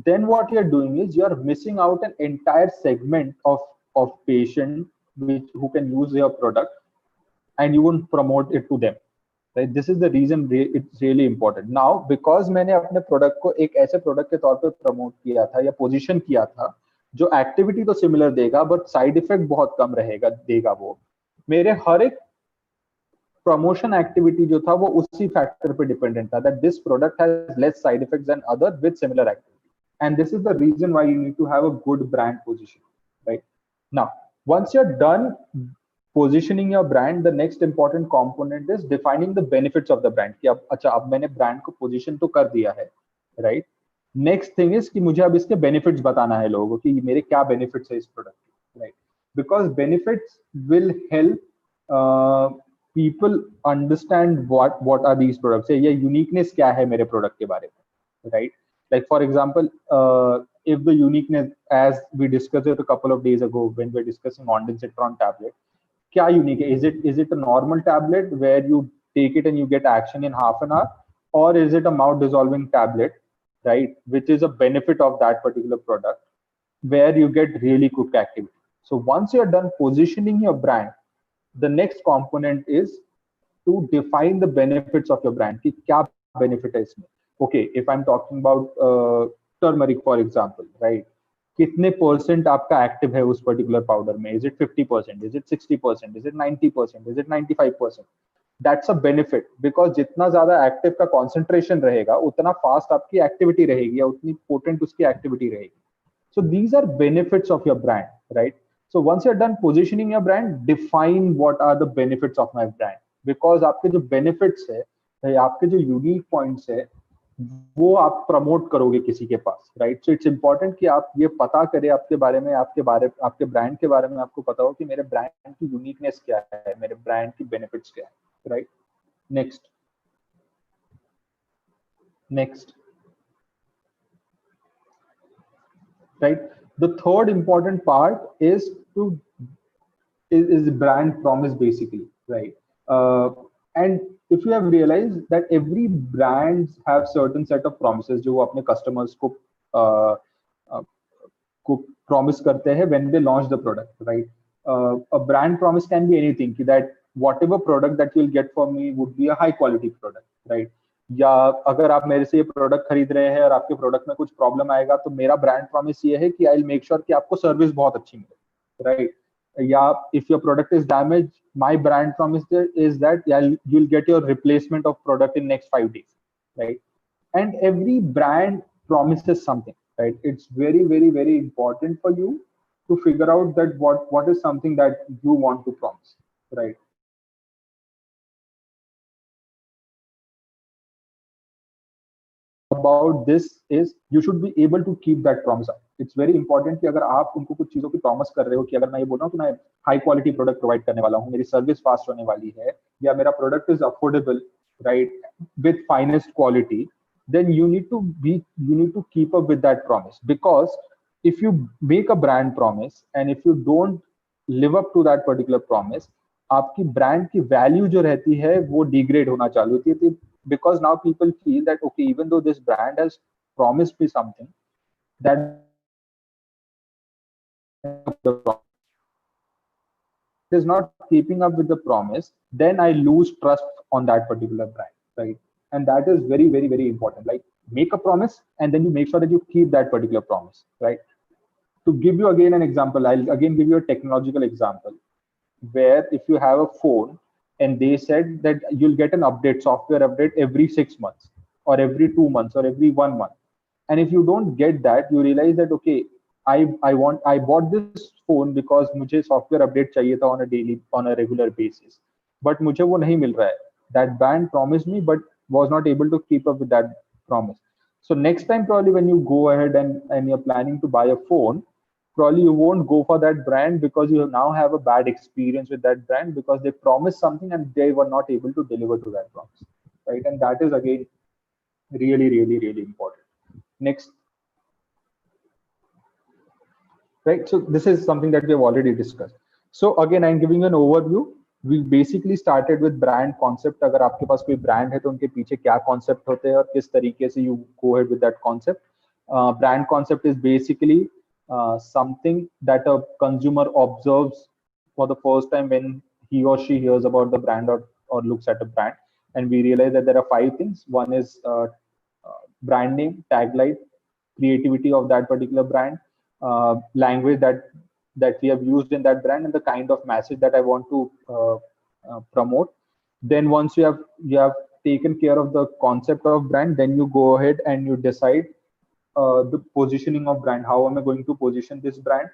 then what you're doing is you're missing out an entire segment of patient who can use your product, and you won't promote it to them, right? This is the reason it's really important. Now, because मैंने अपने product को एक ऐसे product के तौर पे promote किया था या position किया था जो एक्टिविटी तो सिमिलर देगा बट साइड इफेक्ट बहुत कम रहेगा देगा, वो मेरे हर एक प्रमोशन एक्टिविटी जो था वो उसी फैक्टर पे डिपेंडेंट था, that this product has less side effects than other with similar activity. And this is the reason why you need to have a good brand position, right? Now once you are done positioning your brand, the next important component is defining the benefits of the brand. कि अब अच्छा, अब मैंने brand को position तो कर दिया है, राइट? नेक्स्ट थिंग इज कि मुझे अब इसके बेनिफिट्स बताना है लोगों को कि मेरे क्या बेनिफिट्स है इस प्रोडक्ट के, right? Because benefits will help people understand what are these products, या यूनिकनेस क्या है मेरे प्रोडक्ट के बारे में, right? Like for example, if the uniqueness, as we discussed it a couple of days ago when we were discussing ondansetron tablet, क्या unique है? Is it a normal tablet where you take it and you get action in half an hour, or is it a mouth dissolving tablet, right, which is a benefit of that particular product where you get really quick activity? So once you're done positioning your brand, the next component is to define the benefits of your brand. कि क्या benefit है इसमें? Okay, if I'm talking about turmeric for example, right, कितने percent आपका active है उस particular powder में? Is it 50%, is it 60%, is it 90%, is it 95%? That's a benefit, because जितना ज्यादा एक्टिव का कॉन्सेंट्रेशन रहेगा उतना फास्ट आपकी एक्टिविटी रहेगी या उतनी पोटेंट उसकी एक्टिविटी रहेगी. So these are benefits of your brand, right? So once you're done positioning your brand, define what are the benefits of my brand. Because आपके जो benefits है, आपके जो unique points है, वो आप प्रमोट करोगे किसी के पास, राइट? सो इट्स इंपॉर्टेंट कि आप ये पता करें आपके बारे में, आपके ब्रांड के बारे में आपको पता हो कि मेरे ब्रांड की यूनिकनेस क्या है, मेरे ब्रांड की बेनिफिट्स क्या है, right? Next, right? The third important part is brand promise, basically, right? And if you have realized that every brands have certain set of promises जो वो अपने customers को promise करते हैं when they launch the product, right? A brand promise can be anything, that whatever product that you'll get from me would be a high quality product, right? या अगर आप मेरे से ये प्रोडक्ट खरीद रहे हैं और आपके प्रोडक्ट में कुछ प्रॉब्लम आएगा तो मेरा ब्रांड प्रॉमिस ये है कि आई विल मेक श्योर कि आपको सर्विस बहुत अच्छी मिले, राइट? या if your product is damage, my brand promise is that you will get your replacement of product in next 5 days, right? And every brand promises something, right? It's very, very, very important for you to figure out that what is something that you want to promise, right? About this is you should be able to keep that promise up. It's very important कि अगर आप उनको कुछ चीजों की promise कर रहे हो कि अगर मैं ये बोल रहा हूँ कि मैं हाई क्वालिटी प्रोडक्ट प्रोवाइड करने वाला हूँ, मेरी सर्विस फास्ट होने वाली है, या मेरा product is affordable, right, with finest quality, then you need to keep up with that promise. Because if you make a brand promise and if you don't live up to that particular promise, आपकी brand की value जो रहती है वो degrade होना चालू होती है, because now people feel that okay, even though this brand has promised me something that is not keeping up with the promise, then I lose trust on that particular brand, right? And that is very, very, very important. Like, make a promise and then you make sure that you keep that particular promise, right? To give you again an example, I'll again give you a technological example, where if you have a phone and they said that you'll get an update, software update every 6 months or every 2 months or every 1 month. And if you don't get that, you realize that, okay, I bought this phone because मुझे software update चाहिए था on a regular basis, but मुझे वो नहीं मिल रहा है. That brand promised me, but was not able to keep up with that promise. So next time, probably when you go ahead and you're planning to buy a phone, probably you won't go for that brand because you now have a bad experience with that brand because they promised something and they were not able to deliver to that promise, right? And that is again really, really, really important. Next. Right, so this is something that we have already discussed. So again, I'm giving you an overview. We basically started with brand concept. अगर आपके पास कोई brand है तो उनके पीछे क्या concept होते हैं और किस तरीके से you go ahead with that concept. Brand concept is basically something that a consumer observes for the first time when he or she hears about the brand or looks at a brand. And we realize that there are 5 things. One is brand name, tagline, creativity of that particular brand, language that we have used in that brand, and the kind of message that I want to promote. Then once you have taken care of the concept of brand, then you go ahead and you decide the positioning of brand. How am I going to position this brand?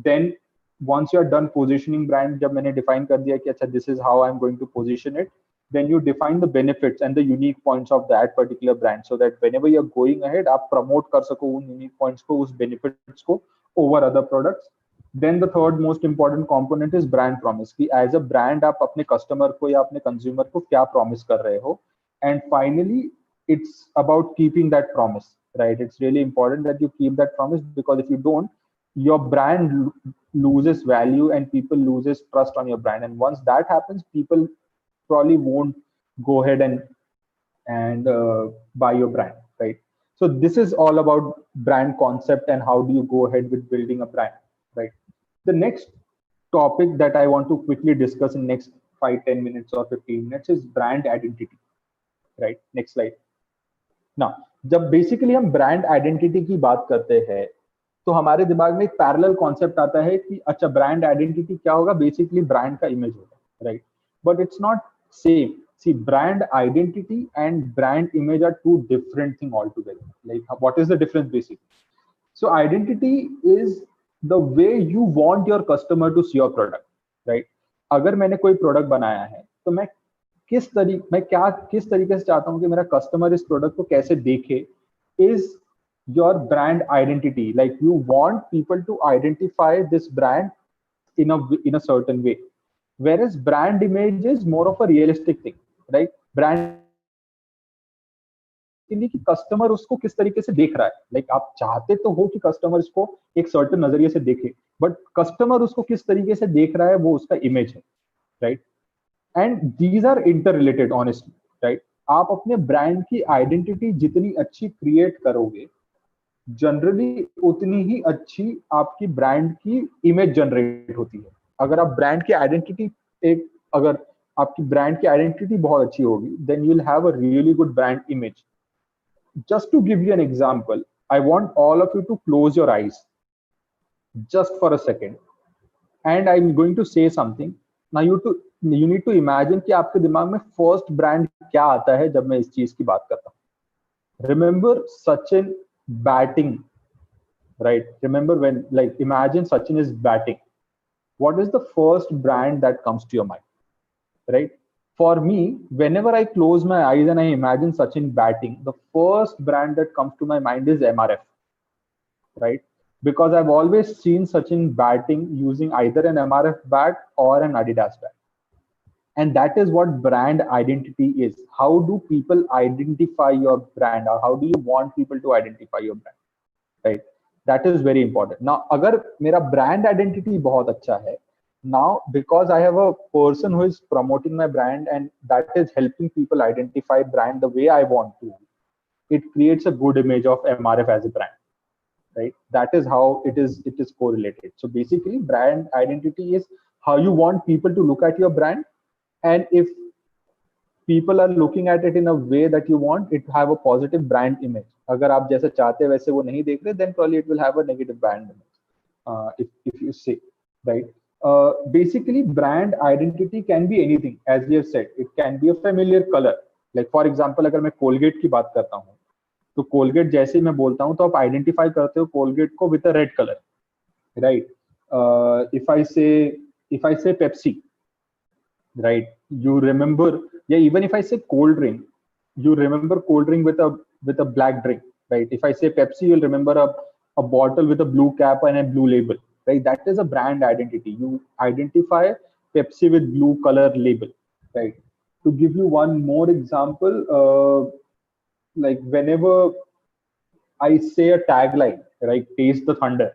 Then once you are done positioning brand, जब मैंने define कर दिया कि अच्छा this is how I'm going to position it, then you define the benefits and the unique points of that particular brand, so that whenever you're going ahead, आप promote कर सको उन unique points को, उस benefits को over other products. Then the third most important component is brand promise, कि as a brand आप अपने customer को या अपने consumer को क्या promise कर रहे हो. And finally, it's about keeping that promise, right? It's really important that you keep that promise, because if you don't, your brand loses value and people loses trust on your brand. And once that happens, people probably won't go ahead and buy your brand, right? So this is all about brand concept and how do you go ahead with building a brand, right? The next topic that I want to quickly discuss in next 5-10 minutes or 15 minutes is brand identity, right? Next slide. Now, जब basically हम brand identity की बात करते हैं तो हमारे दिमाग में एक पैरेलल कॉन्सेप्ट आता है कि अच्छा ब्रांड आइडेंटिटी क्या होगा, बेसिकली ब्रांड का इमेज होगा, right? But it's not same. See, brand identity and brand image are two different things altogether. Like, what is the difference basically? So identity is the way you want your customer to see your product, right? अगर मैंने कोई product बनाया है तो किस तरीके से चाहता हूँ कि मेरा कस्टमर इस प्रोडक्ट को कैसे देखे, is your brand identity. Like, you want people to identify this brand in a certain way, whereas brand image is more of a realistic thing, right? Brand कि कस्टमर उसको किस तरीके से देख रहा है, लाइक आप चाहते तो हो कि कस्टमर इसको एक सर्टेन नजरिए से देखे, बट कस्टमर उसको किस तरीके से देख रहा है वो उसका इमेज है, right? And these are interrelated honestly, right? आप अपने ब्रांड की आइडेंटिटी जितनी अच्छी क्रिएट करोगे, जनरली उतनी ही अच्छी आपकी ब्रांड की इमेज जनरेट होती है. अगर आप ब्रांड की आइडेंटिटी अगर आपकी ब्रांड की आइडेंटिटी बहुत अच्छी होगी, then you will have a really good brand image. Just to give you an example, I want all of you to close your eyes just for a second, and I'm going to say something. Now you need to imagine कि आपके दिमाग में first brand क्या आता है जब मैं इस चीज की बात करता हूँ. Remember Sachin batting, right? Remember when, like, imagine Sachin is batting. What is the first brand that comes to your mind, right? For me, whenever I close my eyes and I imagine Sachin batting, the first brand that comes to my mind is MRF, right? Because I've always seen Sachin batting using either an MRF bat or an Adidas bat. And that is what brand identity is. How do people identify your brand, or how do you want people to identify your brand, right? That is very important. Now, agar mera brand identity bahut acha hai, now because I have a person who is promoting my brand and that is helping people identify brand the way I want to, it creates a good image of MRF as a brand, right? That is how it is correlated. So basically, brand identity is how you want people to look at your brand, and if people are looking at it in a way that you want, it have a positive brand image. अगर आप जैसे चाहते वैसे वो नहीं देख रहे, then probably it will have a negative brand image. If you say, right? Basically, brand identity can be anything, as we have said. It can be a familiar color. Like for example, अगर मैं Colgate की बात करता हूँ, तो Colgate जैसे मैं बोलता हूँ तो आप identify करते हो Colgate को with a red color, right? If I say Pepsi, right? You remember, yeah. Even if I say cold drink, you remember cold drink with a black drink, right? If I say Pepsi, you'll remember a bottle with a blue cap and a blue label, right? That is a brand identity. You identify Pepsi with blue color label, right? To give you one more example, like whenever I say a tagline, right? Taste the thunder.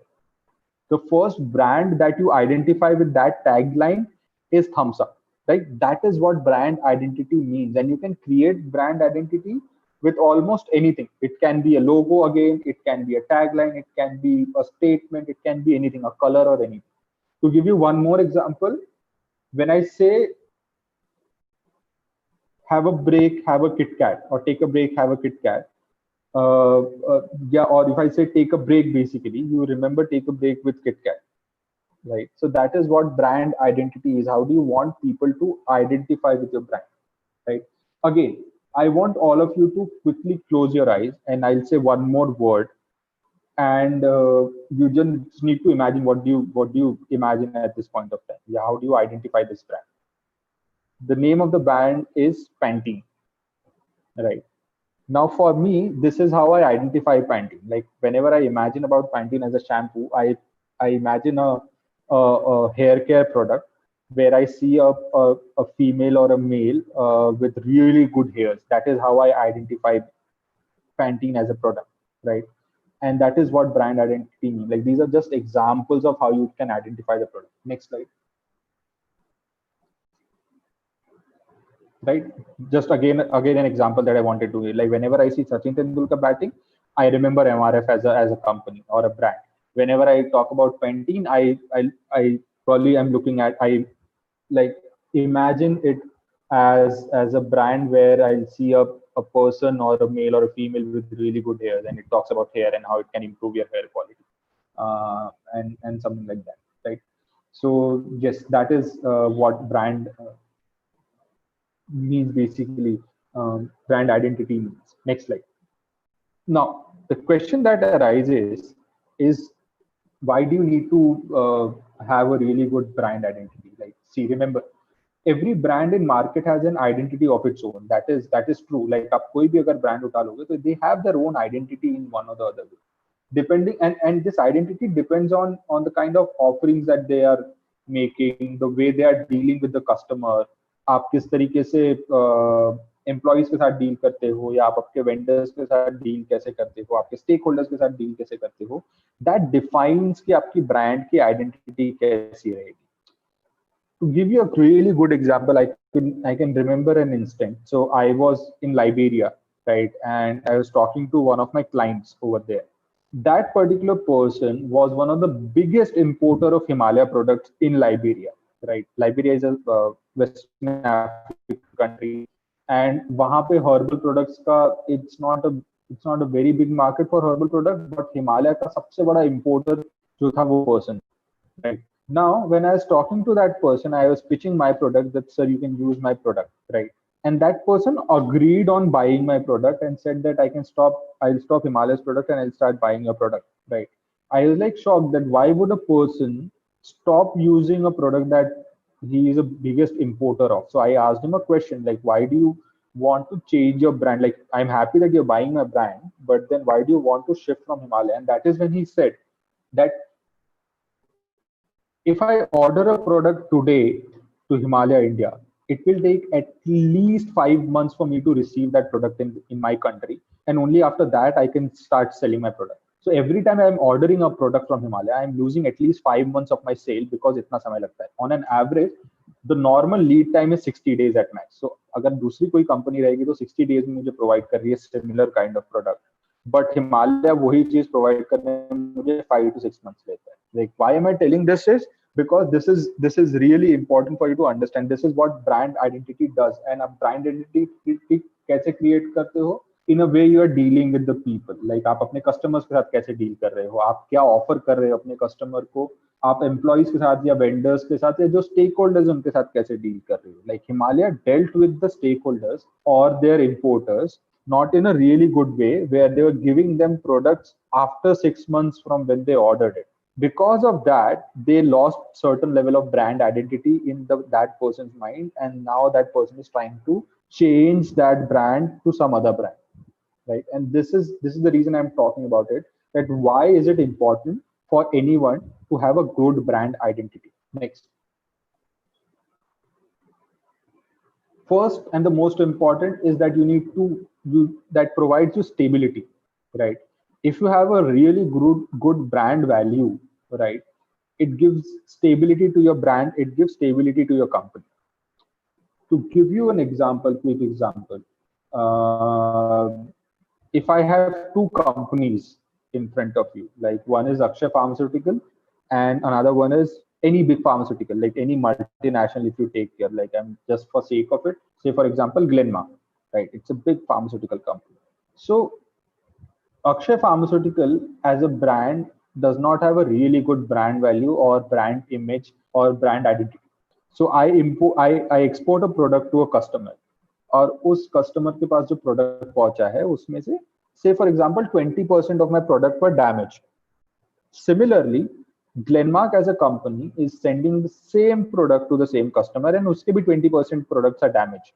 The first brand that you identify with that tagline is Thumbs Up, right? That is what brand identity means. And you can create brand identity with almost anything. It can be a logo again, it can be a tagline, it can be a statement, it can be anything, a color or anything. To give you one more example, when I say have a break, have a Kit Kat, or take a break, have a Kit Kat, yeah, or if I say take a break, basically, you remember take a break with Kit Kat, right? So that is what brand identity is. How do you want people to identify with your brand, right? Again, I want all of you to quickly close your eyes and I'll say one more word, and you just need to imagine what do you imagine at this point of time. Yeah, how do you identify this brand? The name of the brand is Pantene, right? Now, for me, this is how I identify Pantene. Like whenever I imagine about Pantene as a shampoo, I imagine a hair care product where I see a female or a male with really good hairs. That is how I identify Pantene as a product, right? And that is what brand identity means. Like these are just examples of how you can identify the product. Next slide. Right, just again an example that I wanted to give. Like whenever I see Sachin Tendulkar batting, I remember MRF as a company or a brand. Whenever I talk about Pantene, I probably am looking at, I like imagine it as a brand where I'll see a person or a male or a female with really good hair, and it talks about hair and how it can improve your hair quality, and something like that, right? So yes, that is what brand means basically brand identity means. Next slide. Now, the question that arises is, why do you need to have a really good brand identity? Like, see, remember, every brand in market has an identity of its own. That is true. Like, आप कोई भी अगर brand उठा लोगे, तो they have their own identity in one or the other way. Depending, and this identity depends on the kind of offerings that they are making, the way they are dealing with the customer. आप किस तरीके से employees के साथ deal करते हो, या आप आपके वेंडर्स के साथ डील कैसे करते हो, आपके स्टेक होल्डर्स के साथ डील कैसे करते हो, दैट डिफाइंस कि आपकी ब्रांड की आइडेंटिटी कैसी रहेगी. To give you a really good example, I can remember an instant. So I was in Liberia, right, and I was talking to one of my clients over there. That particular person was one of the biggest importer of Himalaya products in Liberia, right? Liberia is a Western African country, and वहाँ पे herbal products का it's not a very big market for herbal products, but Himalaya का सबसे बड़ा importer जो था वो person, right? Now, when I was talking to that person, I was pitching my product that, sir, you can use my product, right? And that person agreed on buying my product and said that I'll stop Himalayas product and I'll start buying your product, right? I was like shocked that why would a person stop using a product that he is the biggest importer of? So I asked him a question like, why do you want to change your brand? Like, I'm happy that you're buying my brand, but then why do you want to shift from Himalaya? And that is when he said that if I order a product today to Himalaya India, it will take at least 5 months for me to receive that product in my country. And only after that, I can start selling my product. So every time I'm ordering a product from Himalaya, I'm losing at least 5 months of my sale because itna samay lagta hai. On an average, the normal lead time is 60 days at max. So अगर दूसरी कोई company रहेगी तो 60 days में मुझे provide कर रही है similar kind of product. But Himalaya वही चीज प्रोवाइड करने में मुझे 5 to 6 months लेता है. Like, why am I telling this is because this is really important for you to understand. This is what brand identity does, and आप brand identity कैसे create करते हो? In a way you are dealing with the people. Like, आप अपने customers के साथ कैसे deal कर रहे हो, आप क्या offer कर रहे हो अपने customer को, आप employees के साथ या vendors के साथ या जो stakeholders उनके साथ कैसे deal कर रहे हो. Like, Himalaya dealt with the stakeholders or their importers not in a really good way, where they were giving them products after 6 months from when they ordered it. Because of that, they lost certain level of brand identity in that person's mind, and now that person is trying to change that brand to some other brand, right? And this is the reason I'm talking about it, that why is it important for anyone to have a good brand identity. Next. First and the most important is that you need to that provides you stability, right? If you have a really good brand value, right, it gives stability to your brand, it gives stability to your company. To give you an example, quick example, if I have two companies in front of you, like one is Akshay Pharmaceutical and another one is any big pharmaceutical, like any multinational, if you take care, like I'm just for sake of it, say for example, Glenmark, right? It's a big pharmaceutical company. So Akshay Pharmaceutical as a brand does not have a really good brand value or brand image or brand identity. So I export a product to a customer, और उस customer के पास जो product पहुंचा है उसमें से say for example 20% of my product were damaged. Similarly, Glenmark as a company is sending the same product to the same customer and उसके भी 20% products are damaged,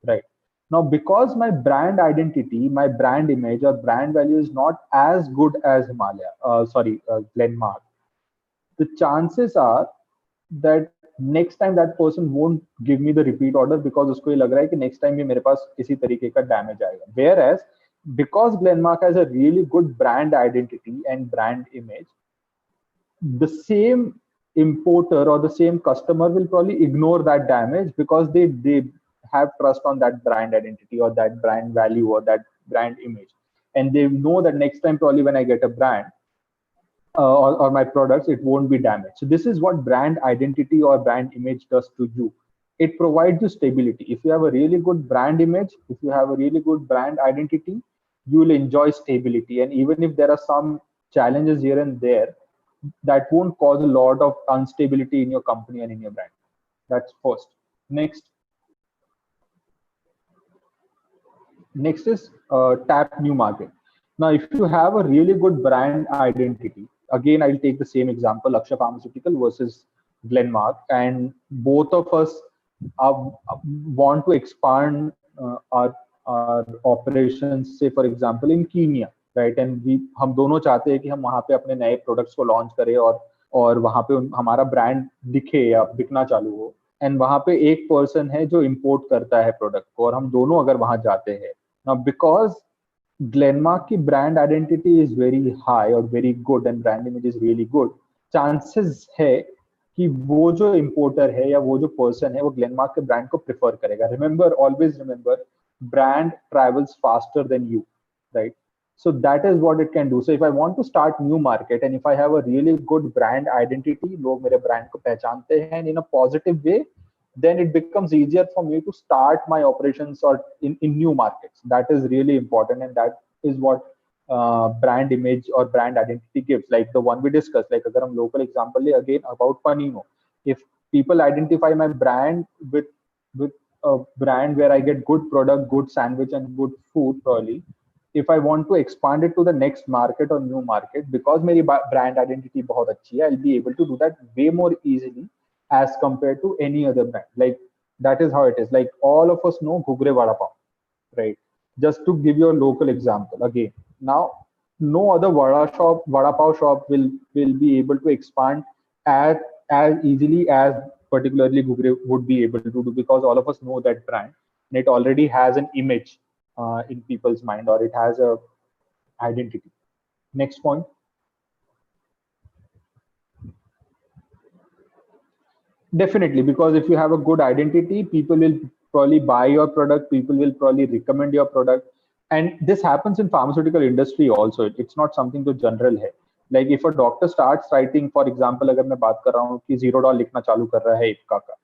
right? Now, because my brand identity, my brand image or brand value is not as good as Glenmark, the chances are that next time that person won't give me the repeat order because उसको ये लग रहा है कि next time भी मेरे पास इसी तरीके का damage आएगा. Whereas because Glenmark has a really good brand identity and brand image, the same importer or the same customer will probably ignore that damage because they have trust on that brand identity or that brand value or that brand image, and they know that next time probably when I get a brand or my products, it won't be damaged. So this is what brand identity or brand image does to you. It provides you stability. If you have a really good brand image, if you have a really good brand identity, you will enjoy stability. And even if there are some challenges here and there, that won't cause a lot of instability in your company and in your brand. That's first. Next. Next is tap new market. Now, if you have a really good brand identity, again, I'll take the same example, Akshay Pharmaceutical versus Glenmark, and both of us want to expand our operations, say for example in Kenya, right? And हम दोनों चाहते हैं कि हम वहाँ पे अपने नए products को launch करें और वहाँ पे हमारा brand दिखे या बिकना चालू हो. एंड वहां पे एक पर्सन है जो इंपोर्ट करता है प्रोडक्ट को, और हम दोनों अगर वहां जाते हैं ना, बिकॉज ग्लेनमार्क की brand identity is very high और very good and brand image is really good, chances है कि वो जो इंपोर्टर है या वो जो पर्सन है वो ग्लेनमार्क के ब्रांड को प्रेफर करेगा. Remember, always remember, brand travels faster than you, right? So that is what it can do. So if I want to start new market and if I have a really good brand identity, लोग मेरे brand को पहचानते हैं in a positive way, then it becomes easier for me to start my operations or in new markets. That is really important, and that is what brand image or brand identity gives. Like the one we discussed, like अगर हम local example ले again about Panino, if people identify my brand with a brand where I get good product, good sandwich and good food, probably if I want to expand it to the next market or new market, because मेरी brand identity बहुत अच्छी है, I'll be able to do that way more easily as compared to any other brand. Like that is how it is. Like all of us know Ghugre Vada Pav, right? Just to give you a local example again. Now, no other Vada Pav shop will be able to expand as easily as particularly Ghugre would be able to do, because all of us know that brand and it already has an image in people's mind, or it has a identity. Next point. Definitely, because if you have a good identity, people will probably buy your product, people will probably recommend your product. And this happens in pharmaceutical industry also. It's not something to general hai. Like if a doctor starts writing, for example, अगर मैं बात कर रहा हूँ कि Zerodol लिखना चालू कर रहा है इफ्का का,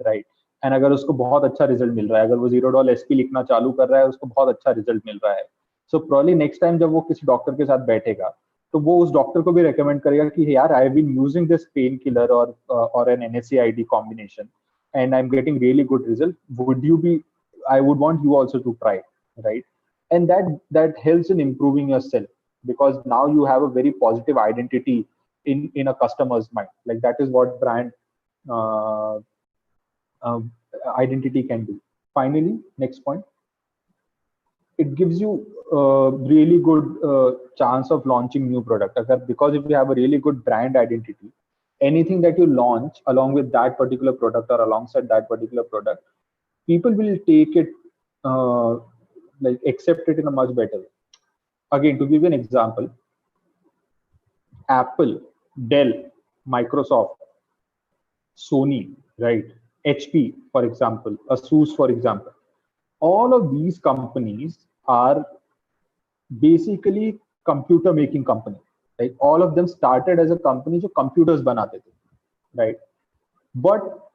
right? एंड अगर उसको बहुत अच्छा रिजल्ट मिल रहा है, अगर वो Zerodol SP लिखना चालू कर रहा है, उसको बहुत अच्छा रिजल्ट मिल रहा है, सो प्रॉब्ली नेक्स्ट टाइम जब वो किसी डॉक्टर के साथ बैठेगा तो वो उस डॉक्टर को भी रेकमेंड करेगा कि यार I have been using this painkiller और an NSAID combination and I'm getting really good result. Would you be? I would want you also to try, right? And that helps in improving yourself, because now you have a very positive identity in a customer's mind. Like that is what brand identity can do. Finally, next point. It gives you a really good chance of launching new product. Because if you have a really good brand identity, anything that you launch along with that particular product or alongside that particular product, people will take it, like accept it in a much better way. Again, to give you an example, Apple, Dell, Microsoft, Sony, right? HP, for example, Asus, for example. All of these companies are basically computer making company. Like all of them started as a company जो computers बनाते थे, right? But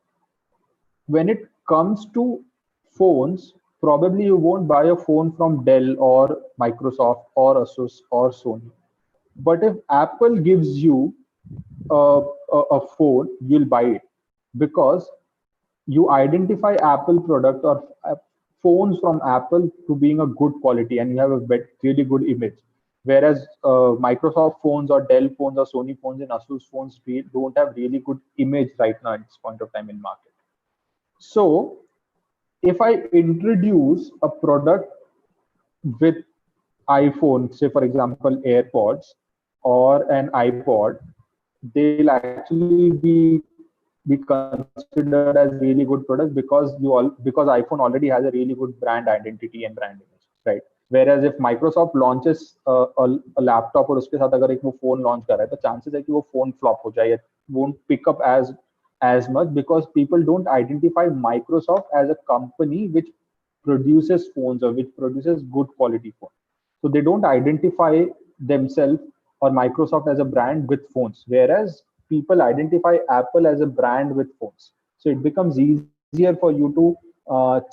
when it comes to phones, probably you won't buy a phone from Dell or Microsoft or Asus or Sony. But if Apple gives you a phone, you'll buy it, because you identify Apple product or phones from Apple to being a good quality, and you have a really good image. Whereas Microsoft phones or Dell phones or Sony phones and Asus phones don't have really good image right now at this point of time in market. So if I introduce a product with iPhone, say for example AirPods or an iPod, they'll actually be considered as really good products, because because iPhone already has a really good brand identity and brand image, right? Whereas if Microsoft launches a laptop और उसके साथ अगर एक वो phone launch कर रहा है, तो chances है कि वो phone flop हो जाए या won't pick up as much, because people don't identify Microsoft as a company which produces phones or which produces good quality phones. So they don't identify themselves or Microsoft as a brand with phones, whereas people identify Apple as a brand with phones. So it becomes easier for you to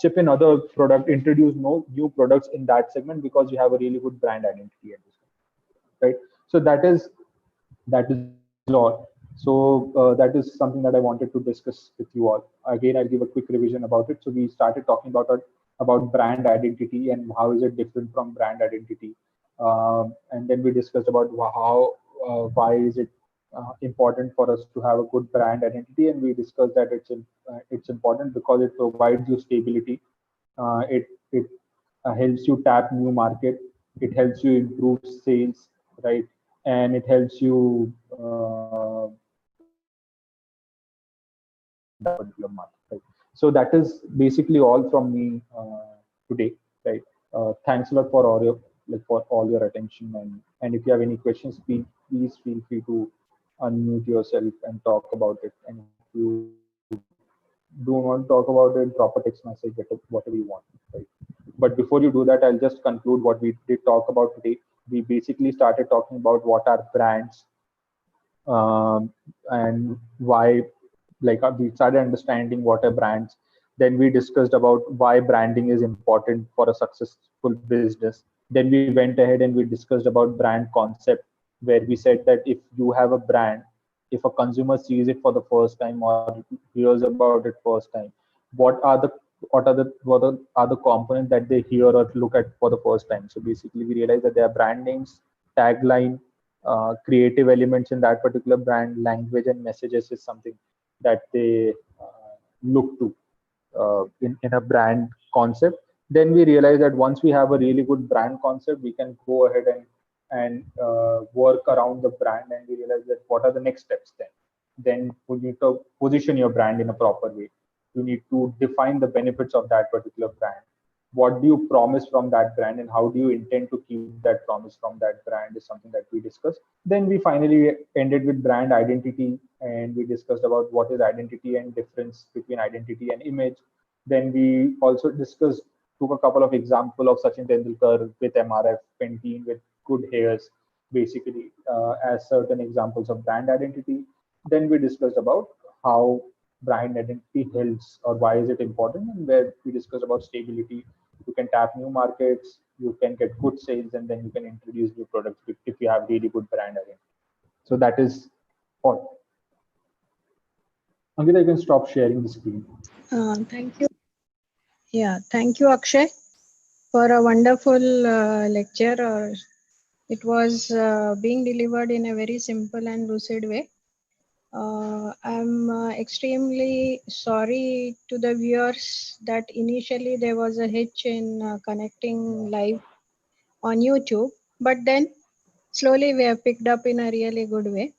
chip in other product, introduce new products in that segment, because you have a really good brand identity at this point, right? So that is all. So that is something that I wanted to discuss with you all. Again, I'll give a quick revision about it. So we started talking about about brand identity and how is it different from brand identity. And then we discussed about why is it important for us to have a good brand identity, and we discussed that it's important because it provides you stability. It helps you tap new market. It helps you improve sales, right? And it helps you that particular market. Right? So that is basically all from me today, right? Thanks a lot for all your attention, and if you have any questions, please feel free to unmute yourself and talk about it. And if you do want to talk about it, drop a text message, whatever you want, right? But before you do that, I'll just conclude what we did talk about today. We basically started talking about what are brands, and why, like we started understanding what are brands. Then we discussed about why branding is important for a successful business. Then we went ahead and we discussed about brand concept, where we said that if you have a brand, if a consumer sees it for the first time or hears about it first time, what are the what are the components that they hear or look at for the first time. So basically we realized that there are brand names, tagline, creative elements in that particular brand, language and messages is something that they look to in a brand concept. Then we realize that once we have a really good brand concept, we can go ahead and work around the brand, and we realize that what are the next steps then. Then we need to position your brand in a proper way. You need to define the benefits of that particular brand. What do you promise from that brand, and how do you intend to keep that promise from that brand is something that we discussed. Then we finally ended with brand identity, and we discussed about what is identity and difference between identity and image. Then we also discussed, took a couple of example of Sachin Tendulkar with MRF, Pantene with good hairs, basically as certain examples of brand identity. Then we discussed about how brand identity helps or why is it important, and where we discussed about stability. You can tap new markets, you can get good sales, and then you can introduce new products if you have really good brand identity. So that is all. Ankita, you can stop sharing the screen. Thank you. Yeah, thank you, Akshay, for a wonderful lecture. It was being delivered in a very simple and lucid way. I'm extremely sorry to the viewers that initially there was a hitch in connecting live on YouTube, but then slowly we have picked up in a really good way.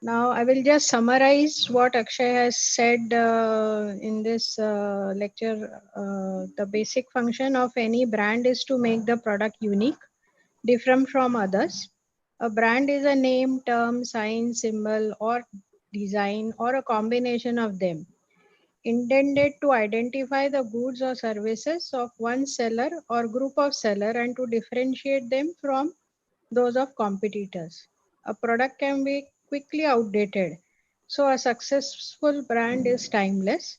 Now I will just summarize what Akshay has said in this lecture. The basic function of any brand is to make the product unique, different from others. A brand is a name, term, sign, symbol, or design, or a combination of them, intended to identify the goods or services of one seller or group of seller and to differentiate them from those of competitors. A product can be quickly outdated, so a successful brand is timeless.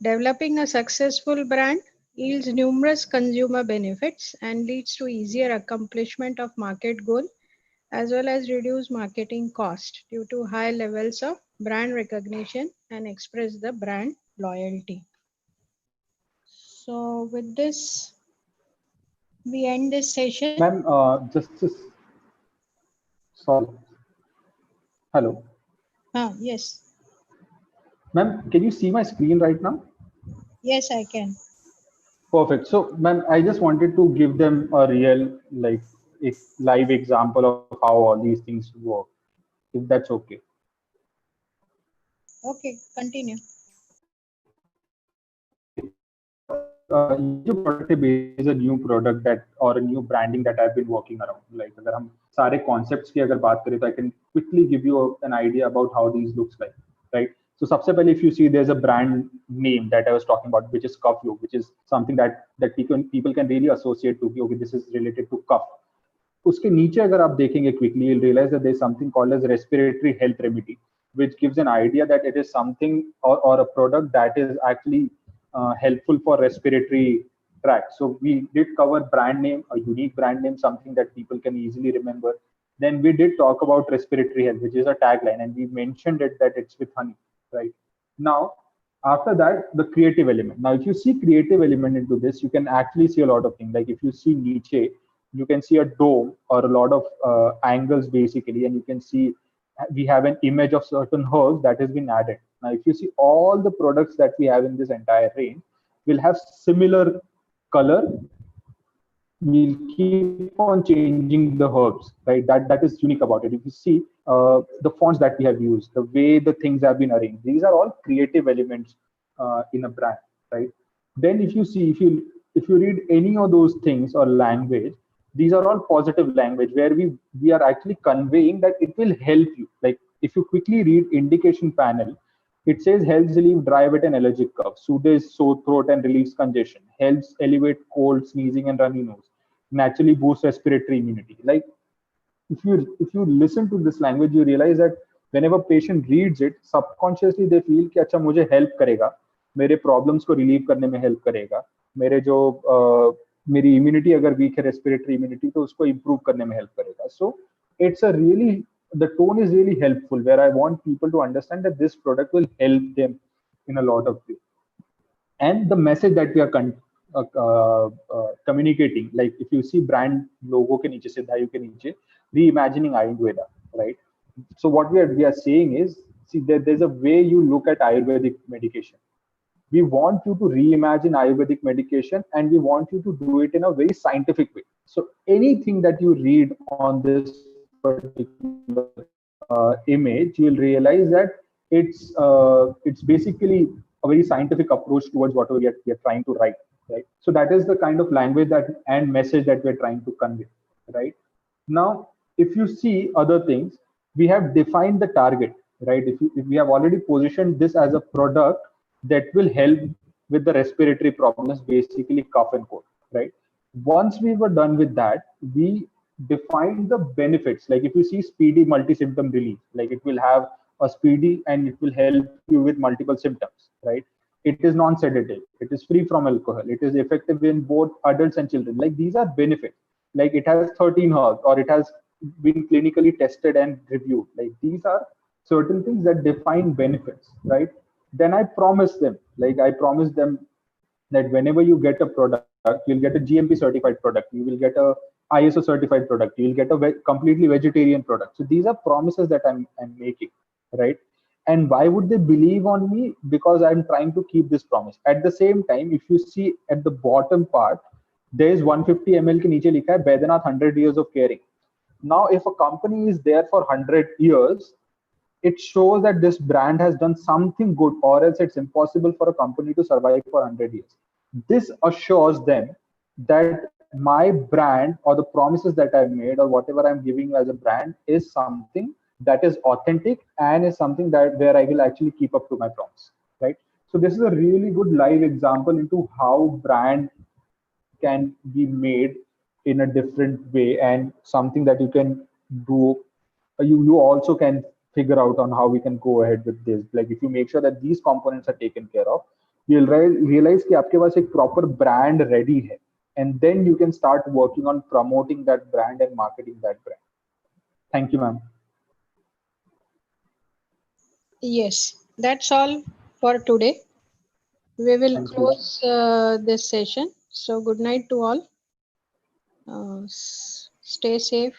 Developing a successful brand yields numerous consumer benefits and leads to easier accomplishment of market goal as well as reduce marketing cost due to high levels of brand recognition and express the brand loyalty. So with this, we end this session. Ma'am, sorry. Hello. Yes. Ma'am, can you see my screen right now? Yes, I can. Perfect. So, ma'am, I just wanted to give them a real, like, live example of how all these things work, if that's okay. Okay, continue. जो product है basically is a new product that or a new branding that I've been working around. Like अगर हम सारे concepts की अगर बात करें तो I can quickly give you an idea about how these looks like, right? So सबसे पहले if you see there's a brand name that I was talking about, which is Cuffloop, which is something that people can really associate to. Okay, this is related to cough. उसके नीचे अगर आप देखेंगे quickly, you'll realize that there's something called as respiratory health remedy, which gives an idea that it is something or a product that is actually helpful for respiratory tract. So we did cover brand name, a unique brand name, something that people can easily remember. Then we did talk about respiratory health, which is a tagline, and we mentioned it that it's with honey, right? Now, After that, the creative element. Now, if you see creative element into this, you can actually see a lot of things. Like if you see Nietzsche, you can see a dome or a lot of angles basically, and you can see we have an image of certain herbs that has been added. Now, if you see all the products that we have in this entire range, will have similar color. We'll keep on changing the herbs, right? That is unique about it. If you see the fonts that we have used, the way the things have been arranged, these are all creative elements in a brand, right? Then if you see, if you read any of those things or language, these are all positive language where we are actually conveying that it will help you. Like if you quickly read indication panel, it says helps relieve dry, wet, and allergic cough, soothes sore throat and relieves congestion, helps elevate cold, sneezing, and runny nose, naturally boosts respiratory immunity. Like if you listen to this language, you realize that whenever patient reads it, subconsciously they feel कि अच्छा मुझे help करेगा, मेरे problems को relieve करने में help करेगा, मेरे जो मेरी immunity अगर weak है respiratory immunity तो उसको improve करने में help करेगा. So it's a really, the tone is really helpful where I want people to understand that this product will help them in a lot of ways. And the message that we are communicating, like if you see brand logo के नीचे सिद्धायु के नीचे reimagining Ayurveda, right? So what we are saying is, see, there's a way you look at Ayurvedic medication. We want you to reimagine Ayurvedic medication, and we want you to do it in a very scientific way. So anything that you read on this particular image, you will realize that it's basically a very scientific approach towards whatever we are trying to write, right? So that is the kind of language that and message that we're trying to convey, right? Now, if you see other things, we have defined the target, right? If we have already positioned this as a product that will help with the respiratory problems, basically cough and cold, right? Once we were done with that, we defined the benefits. Like if you see speedy multi-symptom relief, like it will have a speedy and it will help you with multiple symptoms, right? It is non-sedative, it is free from alcohol, it is effective in both adults and children. Like these are benefits. Like it has 13 herbs, or it has been clinically tested and reviewed. Like these are certain things that define benefits, right? Then I promise them that whenever you get a product, you'll get a GMP certified product, you will get a ISO certified product, you will get a completely vegetarian product. So these are promises that I'm making, right? And why would they believe on me? Because I'm trying to keep this promise. At the same time, if you see at the bottom part, there is 150 ml के नीचे लिखा है Baidyanath 100 years of caring. Now, if a company is there for 100 years, it shows that this brand has done something good, or else it's impossible for a company to survive for 100 years. This assures them that my brand or the promises that I've made or whatever I'm giving you as a brand is something that is authentic and is something that where I will actually keep up to my promise, right? So this is a really good live example into how brand can be made in a different way, and something that you can do. You also can figure out on how we can go ahead with this. Like if you make sure that these components are taken care of, you'll realize कि आपके पास एक proper brand ready है, and then you can start working on promoting that brand and marketing that brand. Thank you, ma'am. Yes, that's all for today. We will Thank you. close this session. So good night to all. Stay safe,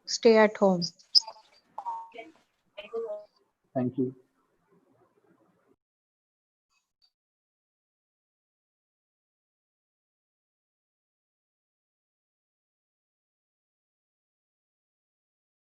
stay at home. Thank you.